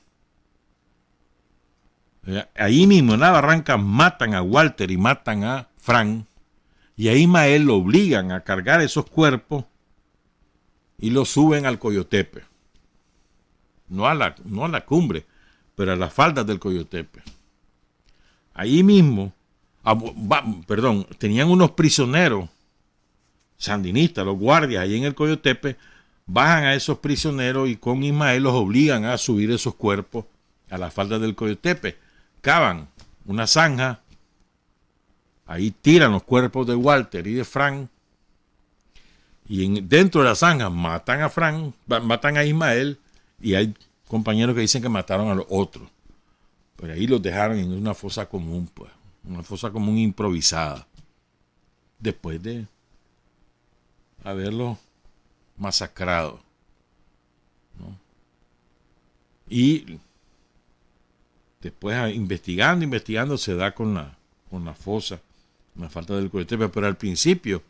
Ahí mismo en la barranca matan a Walter y matan a Fran. Y a Ismael lo obligan a cargar esos cuerpos y los suben al Coyotepe. No a la cumbre, pero a las faldas del Coyotepe. Ahí mismo, tenían unos prisioneros sandinistas, los guardias ahí en el Coyotepe, bajan a esos prisioneros y con Ismael los obligan a subir esos cuerpos a las faldas del Coyotepe. Cavan una zanja, ahí tiran los cuerpos de Walter y de Fran, y dentro de la zanja matan a Fran, matan a Ismael, y hay compañeros que dicen que mataron a los otros, pero ahí los dejaron en una fosa común, pues, una fosa común improvisada, después de haberlos masacrado, ¿no? Y después investigando se da con la fosa, la falta del Coyotepe, pero al principio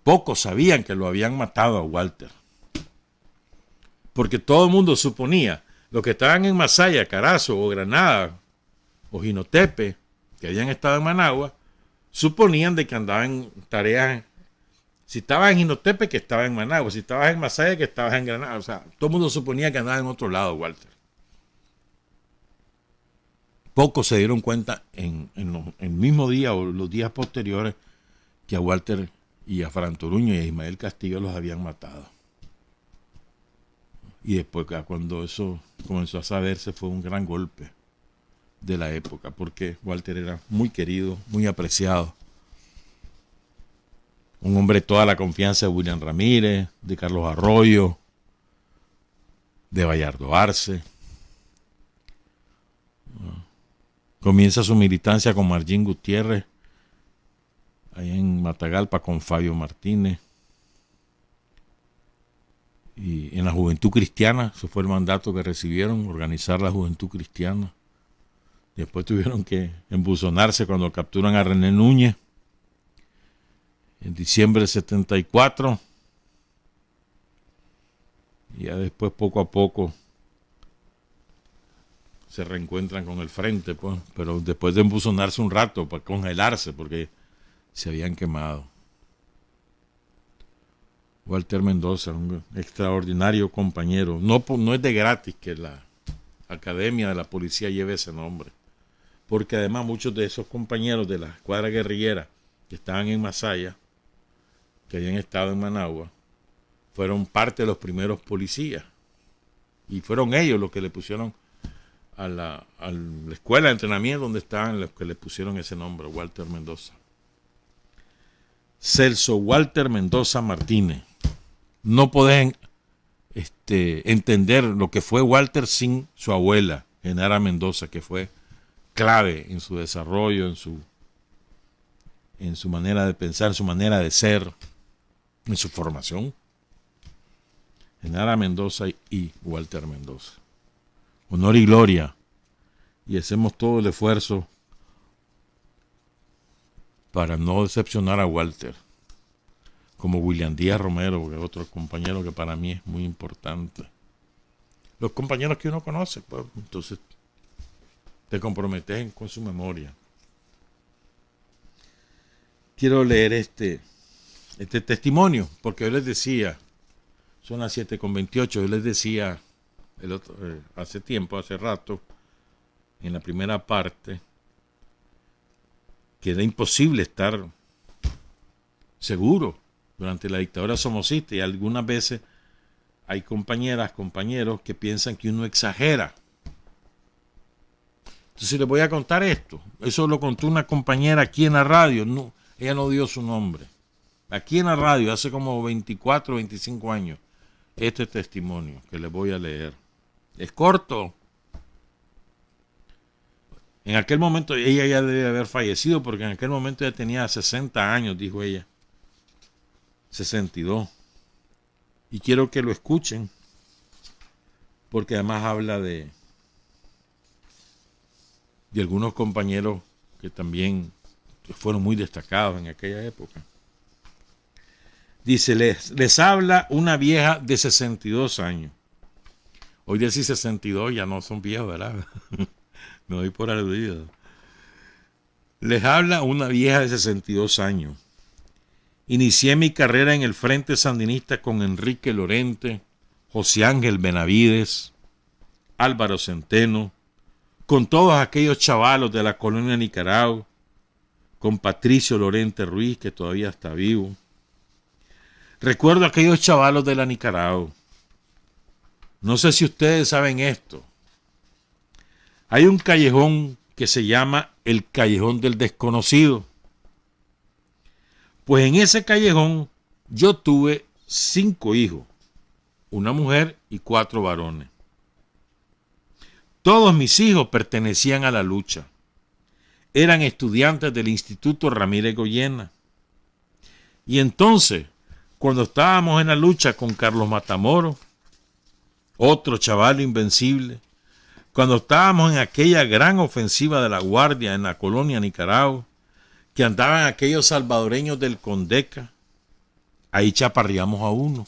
pocos sabían que lo habían matado a Walter, porque todo el mundo suponía, los que estaban en Masaya, Carazo o Granada o Jinotepe, que habían estado en Managua, suponían de que andaban en tareas. Si estabas en Jinotepe, que estabas en Managua. Si estabas en Masaya, que estabas en Granada. O sea, todo el mundo suponía que andaba en otro lado, Walter. Pocos se dieron cuenta en el mismo día o los días posteriores que a Walter y a Fran Toruño y a Ismael Castillo los habían matado. Y después, cuando eso comenzó a saberse, fue un gran golpe de la época, porque Walter era muy querido, muy apreciado. Un hombre de toda la confianza de William Ramírez, de Carlos Arroyo, de Bayardo Arce. Comienza su militancia con Margín Gutiérrez, allá en Matagalpa, con Fabio Martínez. Y en la Juventud Cristiana, ese fue el mandato que recibieron, organizar la Juventud Cristiana. Después tuvieron que embuzonarse cuando capturan a René Núñez. En diciembre del 74, y ya después poco a poco se reencuentran con el frente, pues, pero después de embuzonarse un rato para congelarse porque se habían quemado. Walter Mendoza, un extraordinario compañero. No es de gratis que la Academia de la Policía lleve ese nombre, porque además muchos de esos compañeros de la escuadra guerrillera que estaban en Masaya, que habían estado en Managua, fueron parte de los primeros policías. Y fueron ellos los que le pusieron a la escuela de entrenamiento donde estaban, los que le pusieron ese nombre, Walter Mendoza. Celso Walter Mendoza Martínez. No podés entender lo que fue Walter sin su abuela, Genara Mendoza, que fue clave en su desarrollo, en su manera de pensar, en su manera de ser, en su formación. Genara Mendoza y Walter Mendoza. Honor y gloria. Y hacemos todo el esfuerzo para no decepcionar a Walter. Como William Díaz Romero, que es otro compañero que para mí es muy importante. Los compañeros que uno conoce, pues, entonces te comprometes con su memoria. Quiero leer este testimonio, porque yo les decía, son las 7:28, yo les decía hace rato, en la primera parte, que era imposible estar seguro durante la dictadura somocista, y algunas veces hay compañeros que piensan que uno exagera. Entonces les voy a contar esto. Eso lo contó una compañera aquí en la radio. No, ella no dio su nombre. Aquí en la radio, hace como 24, 25 años, este testimonio que les voy a leer. Es corto. En aquel momento ella ya debe haber fallecido porque en aquel momento ella tenía 60 años, dijo ella. 62. Y quiero que lo escuchen porque además habla de algunos compañeros que también fueron muy destacados en aquella época. Dice, les habla una vieja de 62 años. Hoy decir 62 ya no son viejos, ¿verdad? Me doy por aludido. Les habla una vieja de 62 años. Inicié mi carrera en el Frente Sandinista con Enrique Lorente, José Ángel Benavides, Álvaro Centeno, con todos aquellos chavalos de la colonia Nicaragua, con Patricio Lorente Ruiz, que todavía está vivo. Recuerdo aquellos chavalos de la Nicaragua. No sé si ustedes saben esto. Hay un callejón que se llama el Callejón del Desconocido. Pues en ese callejón yo tuve 5 hijos, una mujer y 4 varones. Todos mis hijos pertenecían a la lucha. Eran estudiantes del Instituto Ramírez Goyena. Y entonces, cuando estábamos en la lucha con Carlos Matamoros, otro chaval invencible, cuando estábamos en aquella gran ofensiva de la Guardia en la colonia Nicaragua, que andaban aquellos salvadoreños del Condeca, ahí chaparreamos a uno.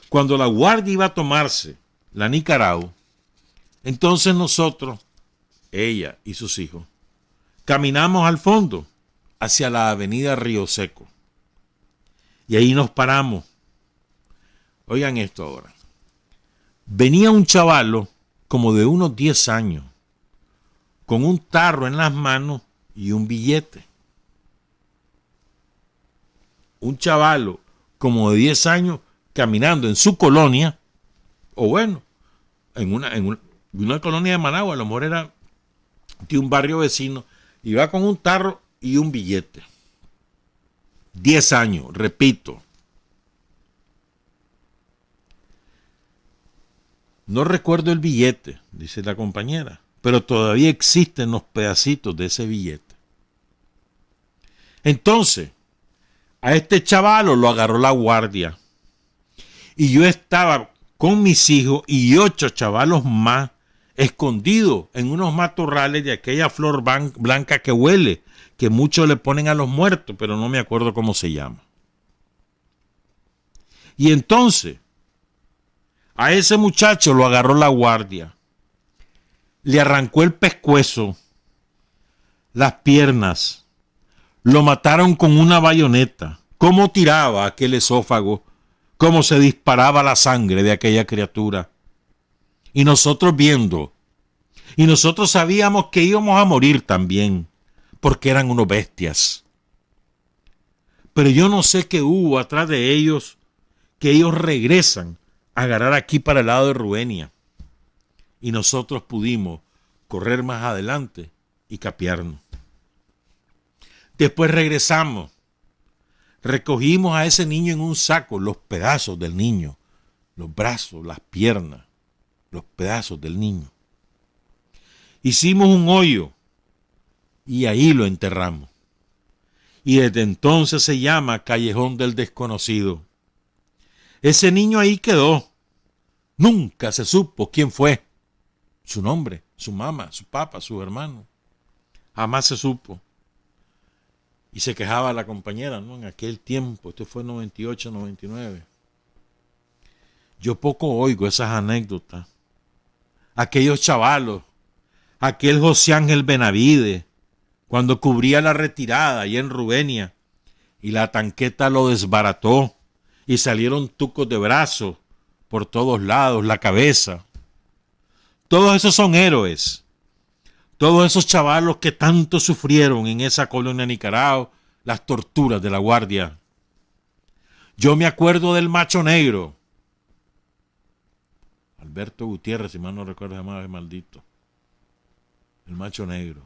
Cuando la Guardia iba a tomarse la Nicaragua, entonces nosotros, ella y sus hijos, caminamos al fondo hacia la avenida Río Seco. Y ahí nos paramos. Oigan esto ahora. Venía un chavalo como de unos 10 años, con un tarro en las manos y un billete. Un chavalo como de 10 años caminando en su colonia, o bueno, en una colonia de Managua, a lo mejor era de un barrio vecino, iba con un tarro y un billete. 10 años, repito. No recuerdo el billete, dice la compañera, pero todavía existen los pedacitos de ese billete. Entonces, a este chavalo lo agarró la Guardia. Y yo estaba con mis hijos y 8 chavalos más escondidos en unos matorrales de aquella flor blanca que huele, que muchos le ponen a los muertos, pero no me acuerdo cómo se llama. Y entonces, a ese muchacho lo agarró la Guardia, le arrancó el pescuezo, las piernas, lo mataron con una bayoneta. Cómo tiraba aquel esófago, cómo se disparaba la sangre de aquella criatura. Y nosotros viendo, y nosotros sabíamos que íbamos a morir también, porque eran unos bestias. Pero yo no sé qué hubo atrás de ellos, que ellos regresan a agarrar aquí para el lado de Rubenia. Y nosotros pudimos correr más adelante y capearnos. Después regresamos. Recogimos a ese niño en un saco, los pedazos del niño, los brazos, las piernas, los pedazos del niño. Hicimos un hoyo y ahí lo enterramos. Y desde entonces se llama Callejón del Desconocido. Ese niño ahí quedó. Nunca se supo quién fue. Su nombre, su mamá, su papá, su hermano. Jamás se supo. Y se quejaba la compañera, ¿no? En aquel tiempo, esto fue 98, 99. Yo poco oigo esas anécdotas. Aquellos chavalos, aquel José Ángel Benavides, cuando cubría la retirada allá en Rubenia, y la tanqueta lo desbarató, y salieron tucos de brazos por todos lados, la cabeza. Todos esos son héroes. Todos esos chavalos que tanto sufrieron en esa colonia Nicaragua, las torturas de la Guardia. Yo me acuerdo del Macho Negro. Alberto Gutiérrez, si mal no recuerdo, se llamaba maldito. El Macho Negro.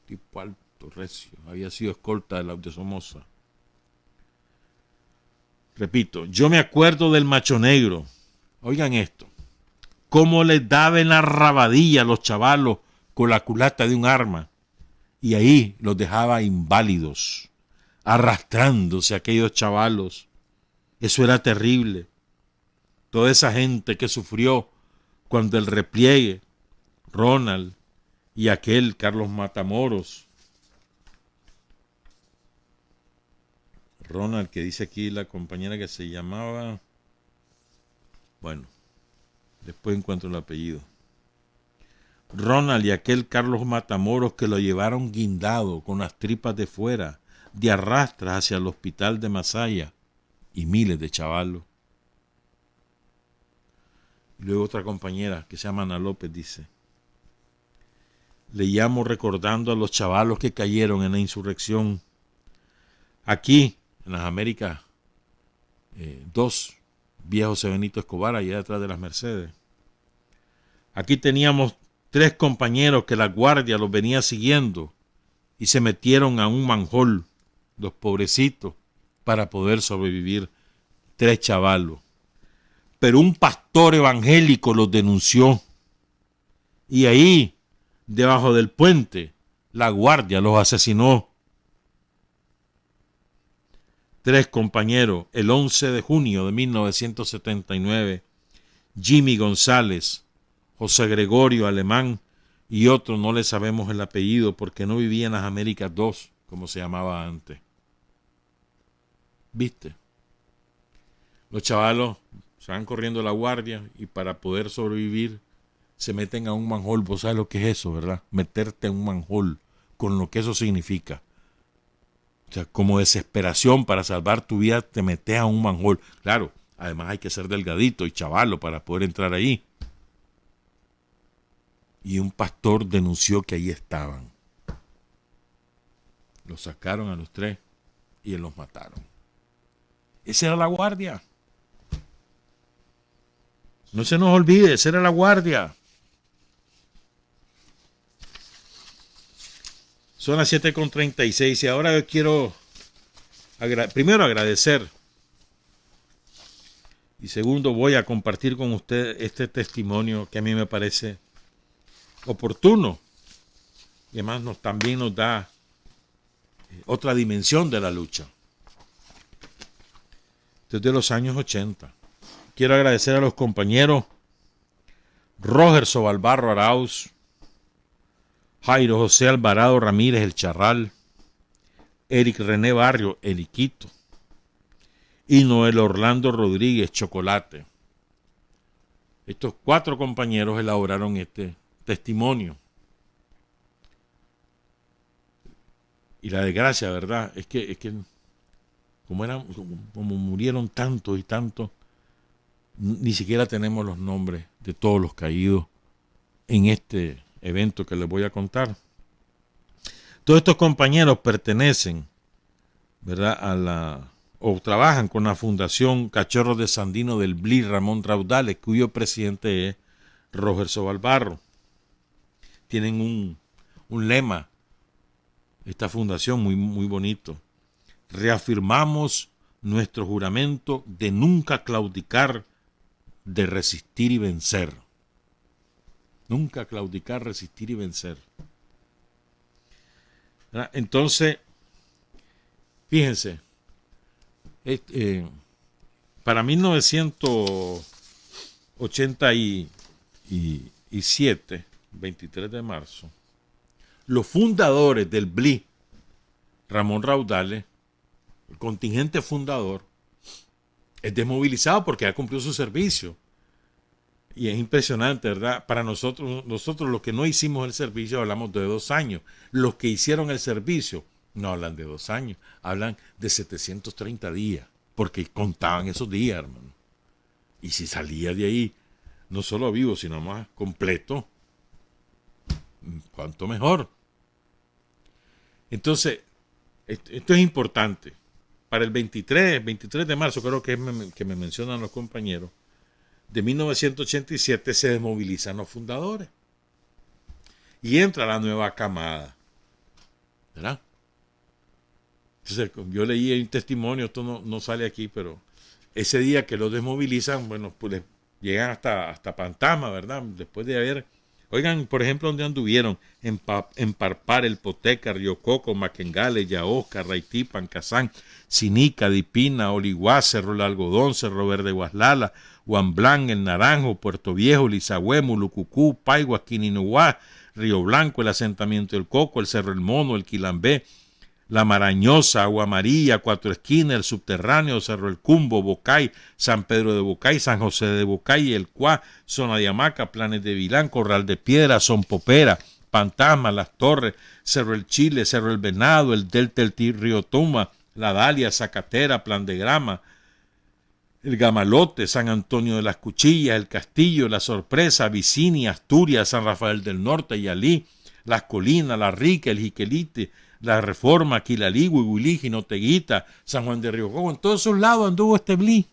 Tipo alto, recio. Había sido escolta de Somoza. Repito, yo me acuerdo del Macho Negro. Oigan esto. Cómo les daba en la rabadilla a los chavalos con la culata de un arma y ahí los dejaba inválidos, arrastrándose aquellos chavalos. Eso era terrible. Toda esa gente que sufrió cuando el repliegue, Ronald y aquel Carlos Matamoros. Ronald, que dice aquí la compañera que se llamaba... Bueno, después encuentro el apellido. Ronald y aquel Carlos Matamoros que lo llevaron guindado con las tripas de fuera, de arrastras hacia el hospital de Masaya, y miles de chavalos. Y luego otra compañera que se llama Ana López dice: le llamo recordando a los chavalos que cayeron en la insurrección. Aquí, en las Américas, 2, viejo José Benito Escobar, allá detrás de las Mercedes. Aquí teníamos 3 compañeros que la guardia los venía siguiendo y se metieron a un manjol, los pobrecitos, para poder sobrevivir. 3 chavalos. Pero un pastor evangélico los denunció y ahí, debajo del puente, la guardia los asesinó. 3 compañeros, el 11 de junio de 1979, Jimmy González, José Gregorio Alemán y otro no le sabemos el apellido porque no vivía en las Américas 2, como se llamaba antes. ¿Viste? Los chavalos se van corriendo la guardia y para poder sobrevivir se meten a un manjol. Vos sabes lo que es eso, ¿verdad? Meterte en un manjol, con lo que eso significa. O sea, como desesperación para salvar tu vida, te metes a un manjol. Claro, además hay que ser delgadito y chavalo para poder entrar ahí. Y un pastor denunció que ahí estaban. Los sacaron a los 3 y los mataron. Esa era la guardia. No se nos olvide, esa era la guardia. Son las 7:36 y ahora yo quiero primero agradecer y segundo voy a compartir con usted este testimonio que a mí me parece oportuno y además también nos da otra dimensión de la lucha. Desde los años 80. Quiero agradecer a los compañeros Roger Sobalbarro Arauz, Jairo José Alvarado Ramírez el Charral, Eric René Barrio el Iquito y Noel Orlando Rodríguez Chocolate. Estos 4 compañeros elaboraron este testimonio. Y la desgracia, ¿verdad? Es que como murieron tantos y tantos, ni siquiera tenemos los nombres de todos los caídos en este evento que les voy a contar. Todos estos compañeros pertenecen, ¿verdad?, o trabajan con la Fundación Cachorros de Sandino del BLI Ramón Raudales, cuyo presidente es Roger Sobalbarro. Tienen un lema, esta fundación muy, muy bonito. Reafirmamos nuestro juramento de nunca claudicar, de resistir y vencer. Nunca claudicar, resistir y vencer. ¿Verdad? Entonces, fíjense, para 1987, 23 de marzo, los fundadores del BLI, Ramón Raudales, el contingente fundador, es desmovilizado porque ha cumplido su servicio. Y es impresionante, ¿verdad? Para nosotros los que no hicimos el servicio hablamos de 2 años. Los que hicieron el servicio no hablan de 2 años, hablan de 730 días, porque contaban esos días, hermano. Y si salía de ahí, no solo vivo, sino más completo, cuanto mejor. Entonces, esto es importante. Para el 23 de marzo, creo que me mencionan los compañeros, de 1987 se desmovilizan los fundadores. Y entra la nueva camada. ¿Verdad? Entonces, yo leí un testimonio, esto no sale aquí, pero ese día que los desmovilizan, bueno, pues les llegan hasta Pantama, ¿verdad? Después de haber Oigan, por ejemplo, donde anduvieron en Parpar, El Poteca, Río Coco, Maquengale, Yaosca, Raití, Pancasán, Sinica, Dipina, Oliguá, Cerro El Algodón, Cerro Verde, Guaslala, Huamblán, El Naranjo, Puerto Viejo, Lizagüe, Mulucucú, Paigua, Quininuá, Río Blanco, el asentamiento del Coco, el Cerro El Mono, el Quilambé, La Marañosa, Agua Amarilla, Cuatro Esquinas, el Subterráneo, Cerro El Cumbo, Bocay, San Pedro de Bocay, San José de Bocay, El Cuá, Zona de Hamaca, Planes de Vilán, Corral de Piedra, Son Popera, Fantasma, Las Torres, Cerro El Chile, Cerro El Venado, el Delta del Río Tuma, La Dalia, Zacatera, Plan de Grama, el Gamalote, San Antonio de las Cuchillas, el Castillo, La Sorpresa, Vicini, Asturias, San Rafael del Norte, Yalí, Las Colinas, La Rica, el Jiquelite, La Reforma, Quilalí, Huihuilí, Jinoteguita, San Juan de Río Cobo, en todos esos lados anduvo este Bli.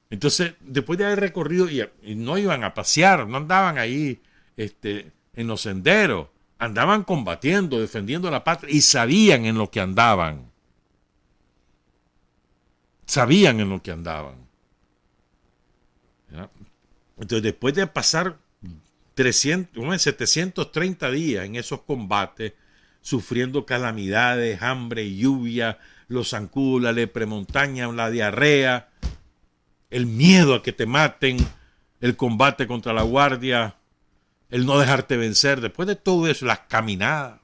Entonces, después de haber recorrido, y no iban a pasear, no andaban ahí en los senderos, andaban combatiendo, defendiendo la patria, y sabían en lo que andaban. Sabían en lo que andaban. ¿Ya? Entonces, después de pasar 730 días en esos combates, sufriendo calamidades, hambre, lluvia, los zancudos, la lepremontaña, la diarrea, el miedo a que te maten, el combate contra la guardia, el no dejarte vencer, después de todo eso, las caminadas,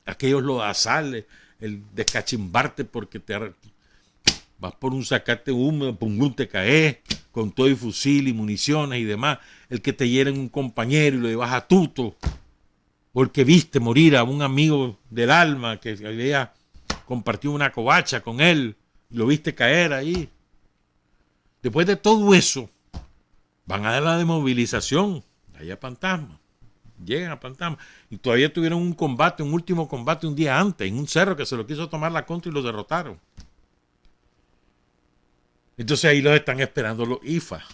aquellos lodazales, el descachimbarte porque vas por un zacate húmedo, pum, te caes con todo y fusil y municiones y demás, el que te hieren un compañero y lo llevas a tuto, porque viste morir a un amigo del alma que había compartido una covacha con él, y lo viste caer ahí. Después de todo eso, van a dar la desmovilización, allá a Fantasma, llegan a Fantasma, y todavía tuvieron un combate, un último combate un día antes, en un cerro que se lo quiso tomar la contra y lo derrotaron. Entonces ahí los están esperando los IFA.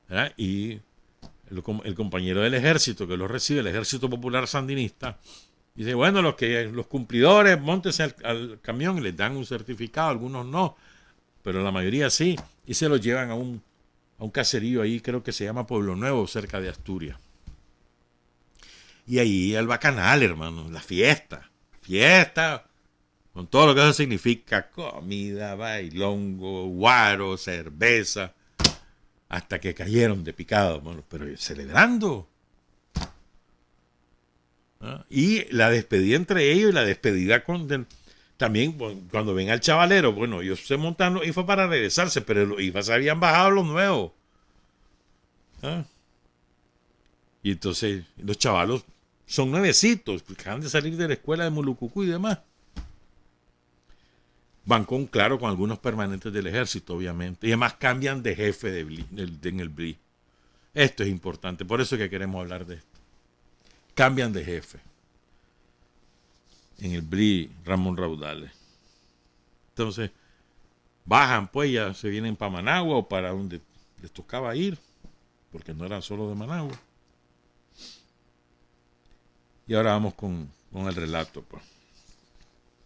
¿Verdad? Y el compañero del ejército que los recibe, el Ejército Popular Sandinista, dice, bueno, los cumplidores, móntense al camión y les dan un certificado, algunos no, pero la mayoría sí, y se los llevan a un caserío ahí, creo que se llama Pueblo Nuevo, cerca de Asturias. Y ahí el bacanal, hermano, la fiesta, con todo lo que eso significa, comida, bailongo, guaro, cerveza, hasta que cayeron de picado, bueno, pero celebrando. ¿Ah? Y la despedida entre ellos y la despedida también cuando ven al chavalero, bueno, ellos se montan los IFA para regresarse, pero los IFA se habían bajado los nuevos. ¿Ah? Y entonces los chavalos son nuevecitos, porque acaban de salir de la escuela de Mulucucú y demás. Van con algunos permanentes del ejército, obviamente. Y además cambian de jefe en el BRI. Esto es importante, por eso es que queremos hablar de esto. Cambian de jefe en el BRI Ramón Raudales. Entonces, bajan, pues ya se vienen para Managua o para donde les tocaba ir, porque no eran solo de Managua. Y ahora vamos con el relato, pues.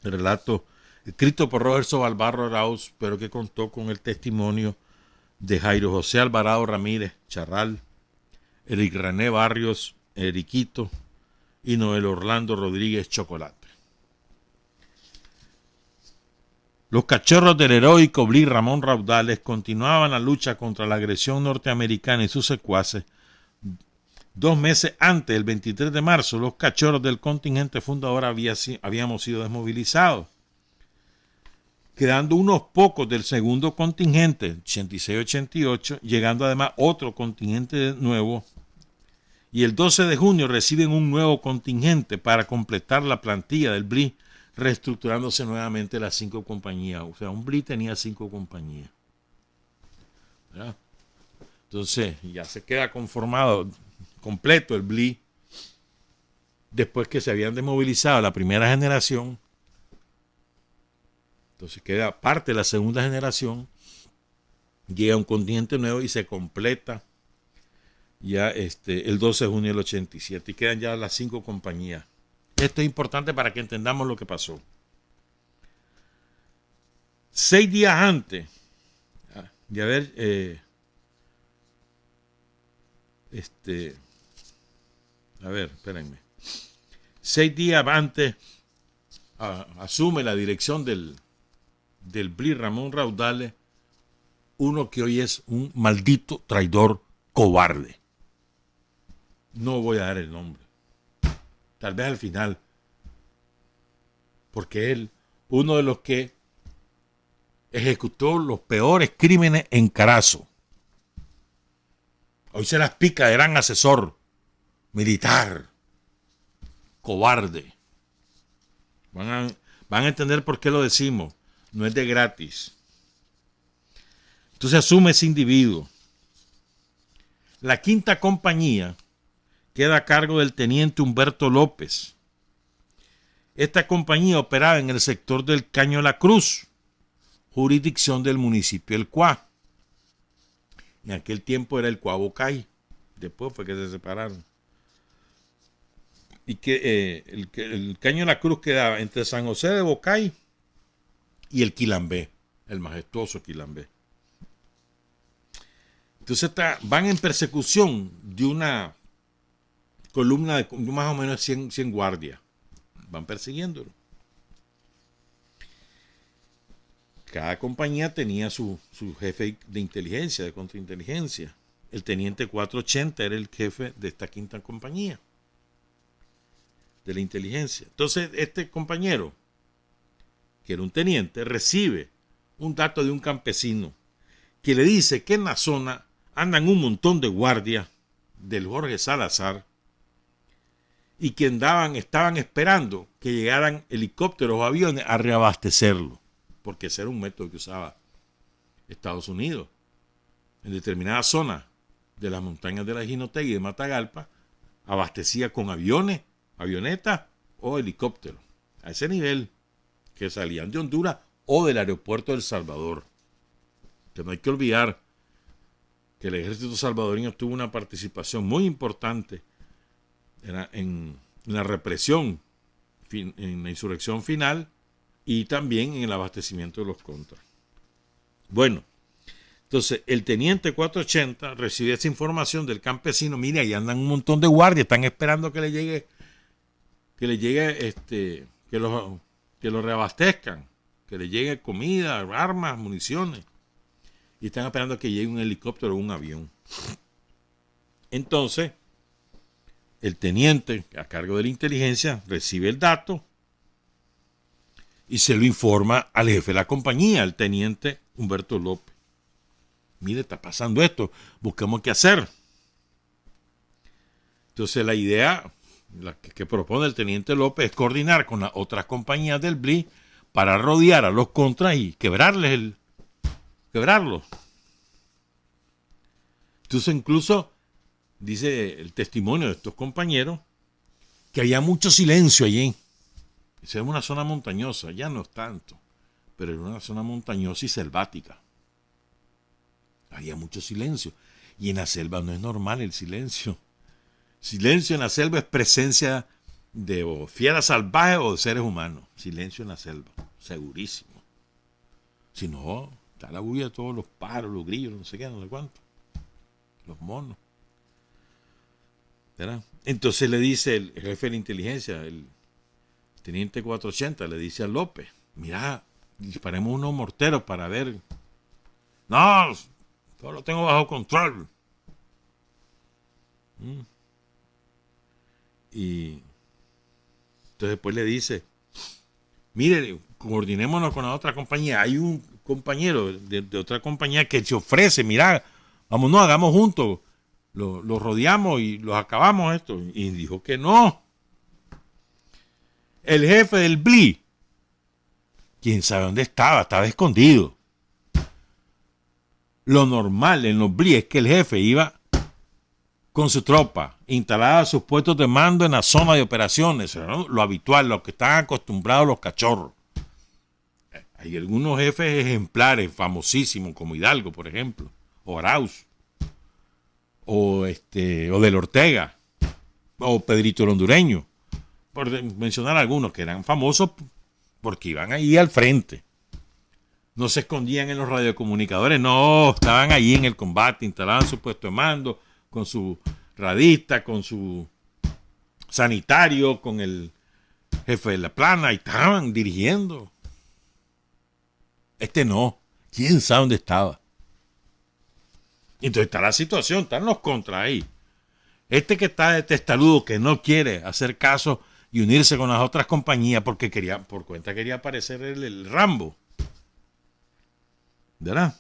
El relato escrito por Roberto Alvarado Arauz, pero que contó con el testimonio de Jairo José Alvarado Ramírez Charral, Eric René Barrios Eriquito y Noel Orlando Rodríguez Chocolate. Los cachorros del heroico BRI Ramón Raudales continuaban la lucha contra la agresión norteamericana y sus secuaces. 2 meses antes, el 23 de marzo, los cachorros del contingente fundador habíamos sido desmovilizados, quedando unos pocos del segundo contingente, 86-88, llegando además otro contingente nuevo, y el 12 de junio reciben un nuevo contingente para completar la plantilla del BRI, reestructurándose nuevamente las 5 compañías. O sea, un BRI tenía 5 compañías. ¿Verdad? Entonces, ya se queda conformado completo el BRI, después que se habían desmovilizado la primera generación. Entonces queda parte de la segunda generación, llega un contingente nuevo y se completa ya el 12 de junio del 87 y quedan ya las 5 compañías. Esto es importante para que entendamos lo que pasó. 6 días antes de haber A ver, espérenme. 6 días antes asume la dirección del BLI Ramón Raudales, uno que hoy es un maldito traidor cobarde. No voy a dar el nombre. Tal vez al final. Porque él, uno de los que ejecutó los peores crímenes en Carazo. Hoy se las pica de gran asesor militar. Cobarde. Van a entender por qué lo decimos. No es de gratis. Entonces asume ese individuo. La quinta compañía queda a cargo del teniente Humberto López. Esta compañía operaba en el sector del Caño La Cruz, jurisdicción del municipio El Cuá. En aquel tiempo era el Cuá Bocay. Después fue que se separaron. Y que el Caño La Cruz quedaba entre San José de Bocay y el Quilambé, el majestuoso Quilambé. Entonces van en persecución de una columna de más o menos 100 guardias. Van persiguiéndolo. Cada compañía tenía su jefe de inteligencia, de contrainteligencia. El teniente 480 era el jefe de esta quinta compañía de la inteligencia. Entonces este compañero, que era un teniente, recibe un dato de un campesino que le dice que en la zona andan un montón de guardias del Jorge Salazar y que estaban esperando que llegaran helicópteros o aviones a reabastecerlo, porque ese era un método que usaba Estados Unidos. En determinadas zonas de las montañas de la Jinotega y de Matagalpa, abastecía con aviones, avionetas o helicópteros, a ese nivel, que salían de Honduras o del aeropuerto de El Salvador. Que no hay que olvidar que el ejército salvadoreño tuvo una participación muy importante en la represión, en la insurrección final y también en el abastecimiento de los contras. Bueno, entonces el teniente 480 recibe esa información del campesino. Mire, ahí andan un montón de guardias, están esperando que lo reabastezcan, que le llegue comida, armas, municiones. Y están esperando que llegue un helicóptero o un avión. Entonces, el teniente a cargo de la inteligencia recibe el dato y se lo informa al jefe de la compañía, al teniente Humberto López. Mire, está pasando esto, busquemos qué hacer. Entonces la idea que propone el teniente López es coordinar con las otras compañías del BLI para rodear a los contras y quebrarlos. Entonces incluso dice el testimonio de estos compañeros que había mucho silencio allí. Esa es una zona montañosa, ya no es tanto, pero era una zona montañosa y selvática. Había mucho silencio. Y en la selva no es normal el silencio. Silencio en la selva es presencia de fieras salvajes o de seres humanos. Silencio en la selva, segurísimo. Si no, está la bulla de todos los pájaros, los grillos, no sé qué, no sé cuánto. Los monos. ¿Verdad? Entonces le dice el jefe de la inteligencia, el teniente 480, le dice a López, mira, disparemos unos morteros para ver. No, todo lo tengo bajo control. Y entonces después le dice, mire, coordinémonos con la otra compañía. Hay un compañero de otra compañía que se ofrece, mira, vámonos, hagamos juntos. Los rodeamos y los acabamos esto. Y dijo que no. El jefe del BLI, quién sabe dónde estaba escondido. Lo normal en los BLI es que el jefe iba con su tropa, instalada a sus puestos de mando en la zona de operaciones, ¿no? Lo habitual, lo que están acostumbrados los cachorros. Hay algunos jefes ejemplares, famosísimos, como Hidalgo, por ejemplo, o Arauz, o del Ortega, o Pedrito el Hondureño, por mencionar algunos que eran famosos porque iban ahí al frente. No se escondían en los radiocomunicadores, no, estaban ahí en el combate, instalaban su puesto de mando con su radista, con su sanitario, con el jefe de la plana, y estaban dirigiendo. Este no. ¿Quién sabe dónde estaba? Entonces está la situación, están los contras ahí. Este que está de testarudo, que no quiere hacer caso y unirse con las otras compañías porque quería, por cuenta quería aparecer el Rambo. ¿Verdad?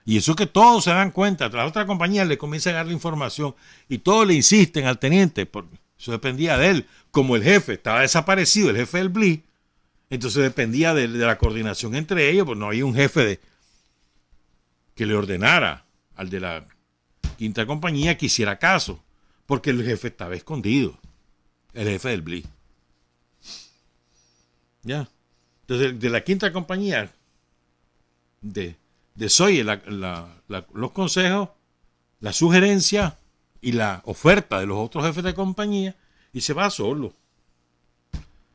Y eso que todos se dan cuenta, las otras compañías le comienzan a dar la información y todos le insisten al teniente, eso dependía de él. Como el jefe estaba desaparecido, el jefe del BLI, entonces dependía de la coordinación entre ellos, pues no había un jefe que le ordenara al de la quinta compañía que hiciera caso, porque el jefe estaba escondido, el jefe del BLI. ¿Ya? Entonces, de la quinta compañía, desoye los consejos, la sugerencia y la oferta de los otros jefes de compañía y se va solo.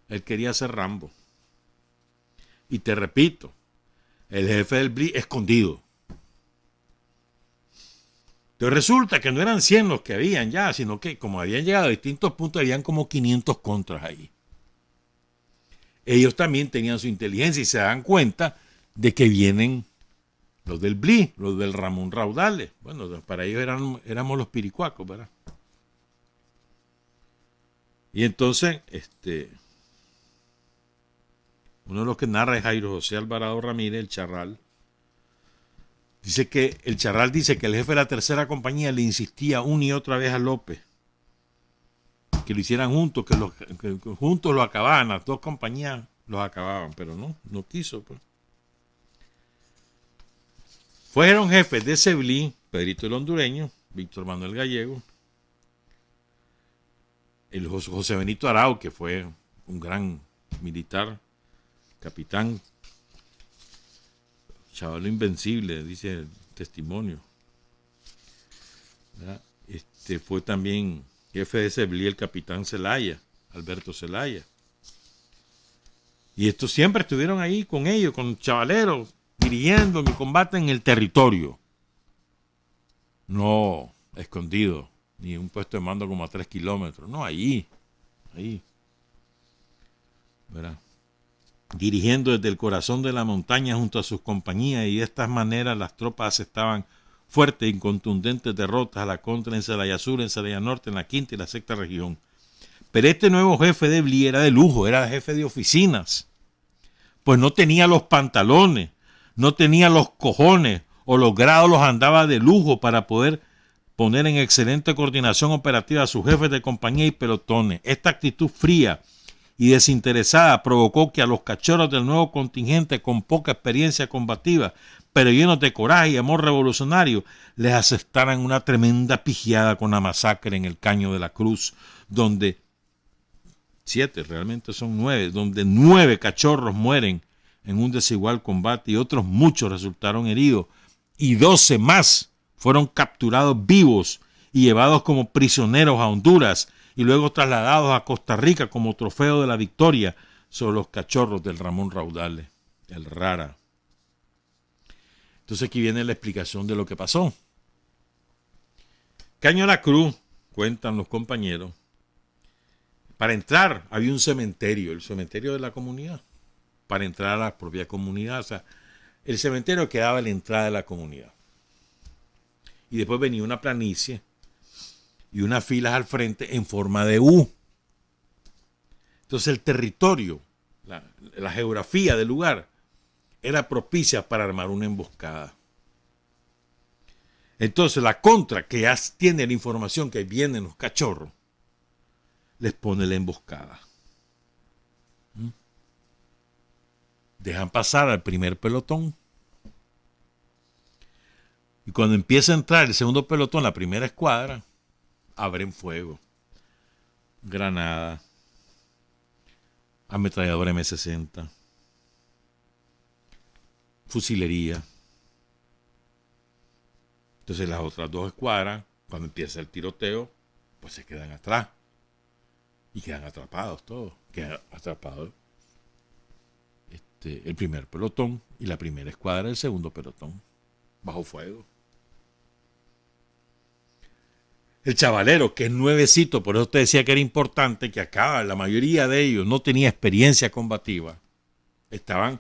Él quería ser Rambo. Y te repito, el jefe del BLI escondido. Entonces resulta que no eran 100 los que habían ya, sino que como habían llegado a distintos puntos, habían como 500 contras ahí. Ellos también tenían su inteligencia y se dan cuenta de que vienen los del BLI, los del Ramón Raudales. Bueno, para ellos éramos los piricuacos, ¿verdad? Y entonces, uno de los que narra es Jairo José Alvarado Ramírez, el Charral. El Charral dice que el jefe de la tercera compañía le insistía una y otra vez a López que lo hicieran juntos, que juntos lo acababan, las dos compañías los acababan, pero no quiso, pues. Fueron jefes de ese BLI, Pedrito el Hondureño, Víctor Manuel Gallego, el José Benito Arau, que fue un gran militar, capitán, chaval invencible, dice el testimonio. ¿Verdad? Fue también jefe de ese BLI el capitán Zelaya, Alberto Zelaya. Y estos siempre estuvieron ahí con ellos, con chavaleros, dirigiendo mi combate en el territorio. No escondido, ni un puesto de mando como a 3 kilómetros. No, ahí. ¿Verdad? Dirigiendo desde el corazón de la montaña junto a sus compañías, y de esta manera las tropas aceptaban fuertes y contundentes derrotas a la contra en Celaya Sur, en Celaya Norte, en la quinta y la sexta región. Pero este nuevo jefe de BLI era de lujo, era jefe de oficinas. Pues no tenía los pantalones, no tenía los cojones o los grados, los andaba de lujo para poder poner en excelente coordinación operativa a sus jefes de compañía y pelotones. Esta actitud fría y desinteresada provocó que a los cachorros del nuevo contingente con poca experiencia combativa, pero llenos de coraje y amor revolucionario, les asestaran una tremenda pijiada con la masacre en el Caño de la Cruz, donde 7, realmente son 9, donde 9 cachorros mueren en un desigual combate y otros muchos resultaron heridos, y 12 más fueron capturados vivos y llevados como prisioneros a Honduras y luego trasladados a Costa Rica como trofeo de la victoria sobre los cachorros del Ramón Raudales, el Rara. Entonces aquí viene la explicación de lo que pasó. Caño de la Cruz, cuentan los compañeros, para entrar había un cementerio, el cementerio de la comunidad, para entrar a la propia comunidad. O sea, el cementerio quedaba a la entrada de la comunidad. Y después venía una planicie y unas filas al frente en forma de U. Entonces el territorio, la geografía del lugar, era propicia para armar una emboscada. Entonces la contra, que ya tiene la información que vienen los cachorros, les pone la emboscada. Dejan pasar al primer pelotón. Y cuando empieza a entrar el segundo pelotón, la primera escuadra, abren fuego. Granada, ametralladora M60, fusilería. Entonces las otras dos escuadras, cuando empieza el tiroteo, pues se quedan atrás. Y quedan atrapados todos. Quedan atrapados el primer pelotón y la primera escuadra del segundo pelotón. Bajo fuego. El chavalero, que es nuevecito, por eso te decía que era importante, que acá la mayoría de ellos no tenía experiencia combativa, estaban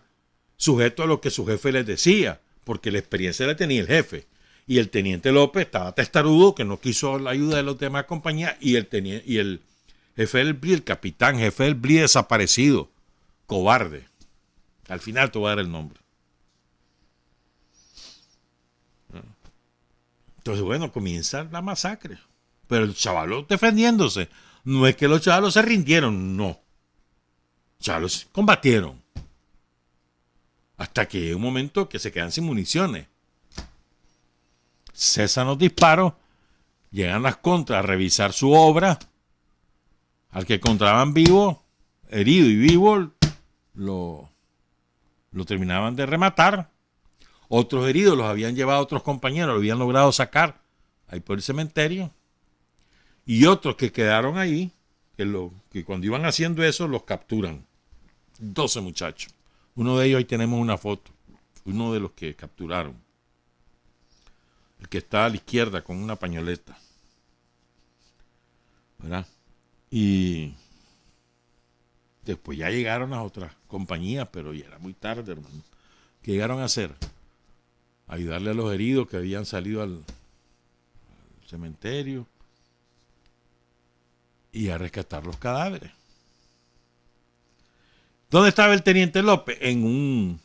sujetos a lo que su jefe les decía, porque la experiencia la tenía el jefe. Y el teniente López estaba testarudo, que no quiso la ayuda de los demás compañías, y el jefe del BRI, el capitán jefe del BRI desaparecido, cobarde. Al final te voy a dar el nombre. Entonces, bueno, comienza la masacre. Pero el chavalón defendiéndose. No es que los chavalos se rindieron, no. Los chavalos combatieron. Hasta que llega un momento que se quedan sin municiones. Cesan los disparos, llegan las contras a revisar su obra. Al que encontraban vivo, herido y vivo, lo terminaban de rematar. Otros heridos los habían llevado a otros compañeros, lo habían logrado sacar ahí por el cementerio. Y otros que quedaron ahí, que cuando iban haciendo eso, los capturan. 12 muchachos. Uno de ellos, ahí tenemos una foto. Uno de los que capturaron. El que está a la izquierda con una pañoleta. ¿Verdad? Y después ya llegaron las otras compañías, pero ya era muy tarde, hermano. ¿Qué llegaron a hacer? Ayudarle a los heridos que habían salido al cementerio y a rescatar los cadáveres. ¿Dónde estaba el teniente López? En un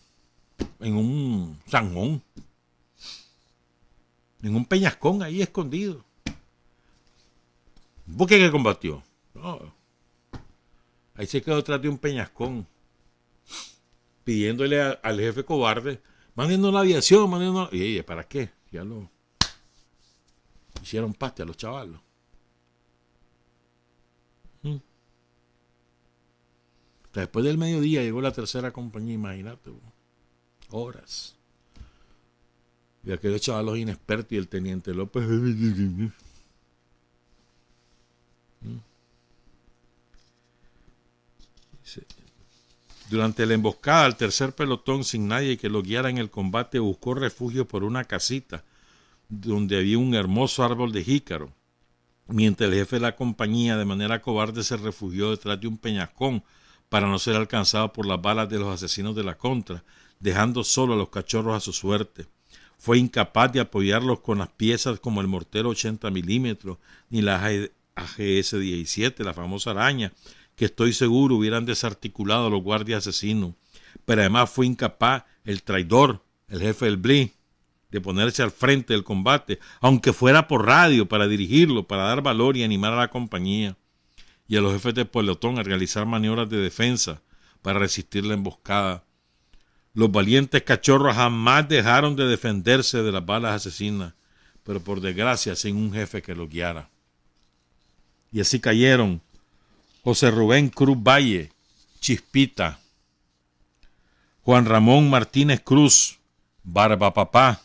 zanjón. En un peñascón ahí escondido. ¿Por qué que combatió? No. Ahí se quedó detrás de un peñascón. Pidiéndole al jefe cobarde, mándenos la aviación, mándenos. Y ella, ¿para qué? Ya lo hicieron paste a los chavalos. Después del mediodía llegó la tercera compañía, imagínate. Horas. Y aquellos chavalos inexpertos y el teniente López. Durante la emboscada, el tercer pelotón, sin nadie que lo guiara en el combate, buscó refugio por una casita donde había un hermoso árbol de jícaro. Mientras el jefe de la compañía, de manera cobarde, se refugió detrás de un peñascón para no ser alcanzado por las balas de los asesinos de la contra, dejando solo a los cachorros a su suerte. Fue incapaz de apoyarlos con las piezas como el mortero 80 milímetros, ni la AGS-17, la famosa araña, que estoy seguro hubieran desarticulado a los guardias asesinos. Pero además fue incapaz el traidor, el jefe del BRI, de ponerse al frente del combate, aunque fuera por radio, para dirigirlo, para dar valor y animar a la compañía y a los jefes de pelotón a realizar maniobras de defensa para resistir la emboscada. Los valientes cachorros jamás dejaron de defenderse de las balas asesinas, pero por desgracia sin un jefe que los guiara. Y así cayeron José Rubén Cruz Valle, Chispita, Juan Ramón Martínez Cruz, Barba Papá,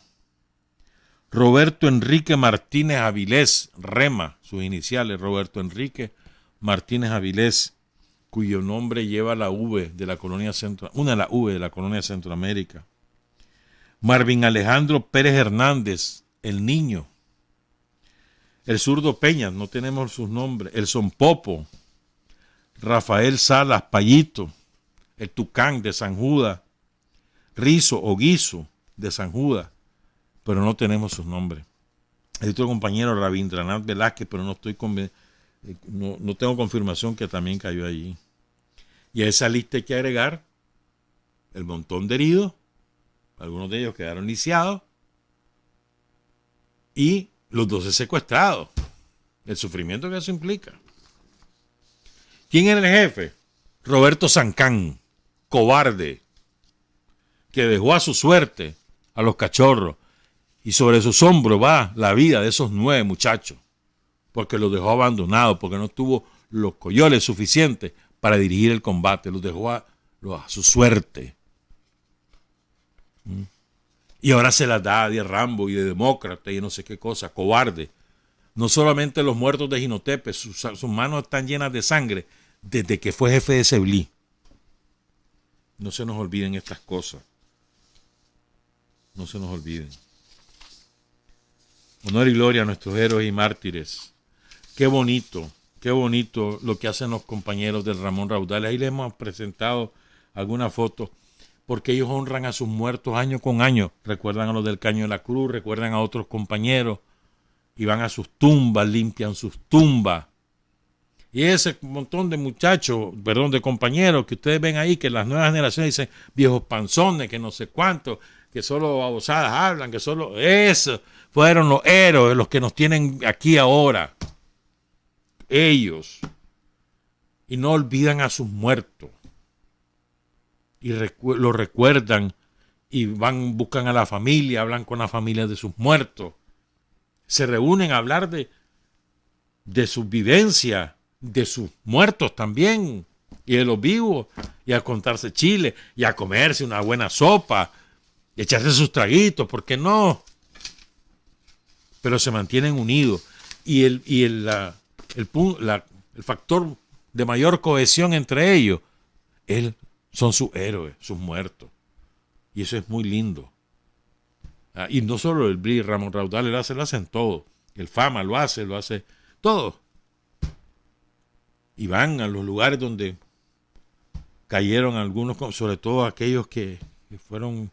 Roberto Enrique Martínez Avilés, Rema, sus iniciales, Roberto Enrique Martínez Avilés, cuyo nombre lleva la V de la colonia una de las V de la colonia de Centroamérica. Marvin Alejandro Pérez Hernández, el Niño. El Zurdo Peña, no tenemos sus nombres. El Sonpopo. Rafael Salas Payito. El Tucán de San Judas. Rizo o Guizo de San Judas. Pero no tenemos sus nombres. Hay otro compañero, Rabindranath Velázquez, pero no tengo confirmación que también cayó allí. Y a esa lista hay que agregar el montón de heridos, algunos de ellos quedaron lisiados, y los 12 secuestrados. El sufrimiento que eso implica. ¿Quién era el jefe? Roberto Sancán, cobarde, que dejó a su suerte a los cachorros, y sobre sus hombros va la vida de esos 9 muchachos, porque los dejó abandonados, porque no tuvo los coyoles suficientes para dirigir el combate, los dejó a su suerte. Y ahora se las da de Rambo y de demócrata y no sé qué cosa, cobarde. No solamente los muertos de Jinotepe, sus manos están llenas de sangre desde que fue jefe de Seblí. No se nos olviden estas cosas. No se nos olviden. Honor y gloria a nuestros héroes y mártires. qué bonito lo que hacen los compañeros del Ramón Raudales. Ahí les hemos presentado algunas fotos, porque ellos honran a sus muertos año con año. Recuerdan a los del Caño de la Cruz, recuerdan a otros compañeros, y van a sus tumbas, limpian sus tumbas. Y ese montón de muchachos, de compañeros que ustedes ven ahí, que las nuevas generaciones dicen viejos panzones, que no sé cuánto, que solo babosadas hablan, que solo eso, fueron los héroes, los que nos tienen aquí ahora. Ellos. Y no olvidan a sus muertos. Y lo recuerdan y buscan a la familia, hablan con la familia de sus muertos. Se reúnen a hablar de sus vivencias, de sus muertos también, y de los vivos, y a contarse chile, y a comerse una buena sopa, y echarse sus traguitos, ¿por qué no? Pero se mantienen unidos. Y el factor de mayor cohesión entre ellos son sus héroes, sus muertos. Y eso es muy lindo. Y no solo el BRI, Ramón Raudales lo hacen todo. El FAMA lo hace todo. Y van a los lugares donde cayeron algunos, sobre todo aquellos que fueron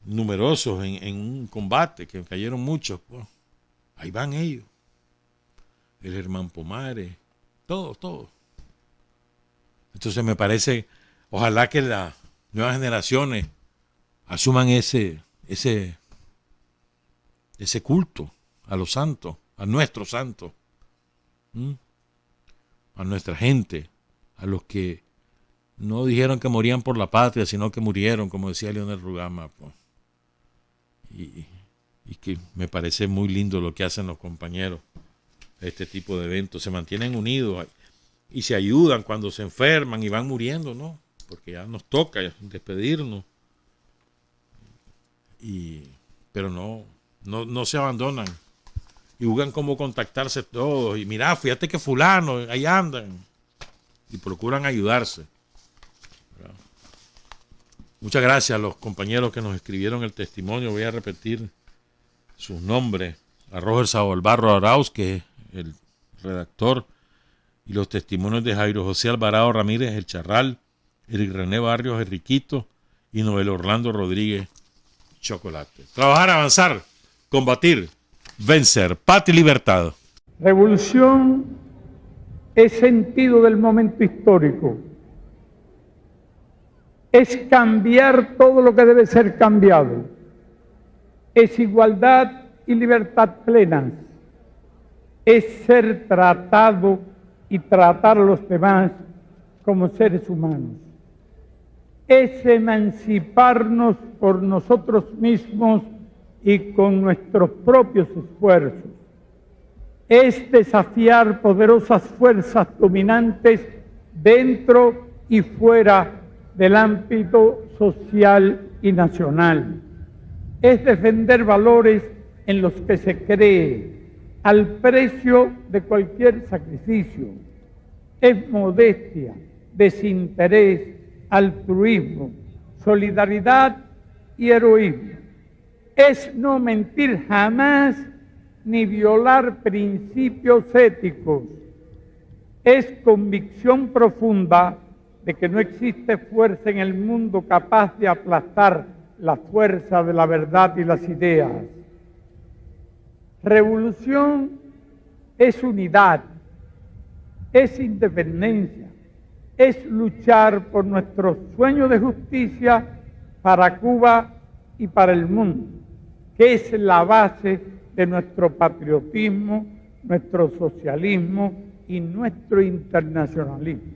numerosos en un combate, que cayeron muchos. Bueno, ahí van ellos. El Germán Pomares, todo. Entonces me parece, ojalá que las nuevas generaciones asuman ese culto a los santos, a nuestros santos, a nuestra gente, a los que no dijeron que morían por la patria, sino que murieron, como decía Leonel Rugama. Pues. Y que me parece muy lindo lo que hacen los compañeros de este tipo de eventos. Se mantienen unidos y se ayudan cuando se enferman y van muriendo, ¿no? Porque ya nos toca despedirnos. Pero no se abandonan. Y buscan cómo contactarse todos. Y mira, fíjate que fulano, ahí andan. Y procuran ayudarse. ¿Verdad? Muchas gracias a los compañeros que nos escribieron el testimonio. Voy a repetir sus nombres. A Roger Sabalbarro Arauz, que es el redactor. Y los testimonios de Jairo José Alvarado Ramírez, el Charral. Eric René Barrios, el Riquito. Y Noel Orlando Rodríguez, Chocolate. Trabajar, avanzar, combatir, vencer, patria y libertad. Revolución es sentido del momento histórico. Es cambiar todo lo que debe ser cambiado. Es igualdad y libertad plenas. Es ser tratado y tratar a los demás como seres humanos. Es emanciparnos por nosotros mismos y con nuestros propios esfuerzos. Es desafiar poderosas fuerzas dominantes dentro y fuera del ámbito social y nacional. Es defender valores en los que se cree al precio de cualquier sacrificio. Es modestia, desinterés, altruismo, solidaridad y heroísmo. Es no mentir jamás ni violar principios éticos. Es convicción profunda de que no existe fuerza en el mundo capaz de aplastar la fuerza de la verdad y las ideas. Revolución es unidad, es independencia, es luchar por nuestro sueño de justicia para Cuba y para el mundo, que es la base de nuestro patriotismo, nuestro socialismo y nuestro internacionalismo.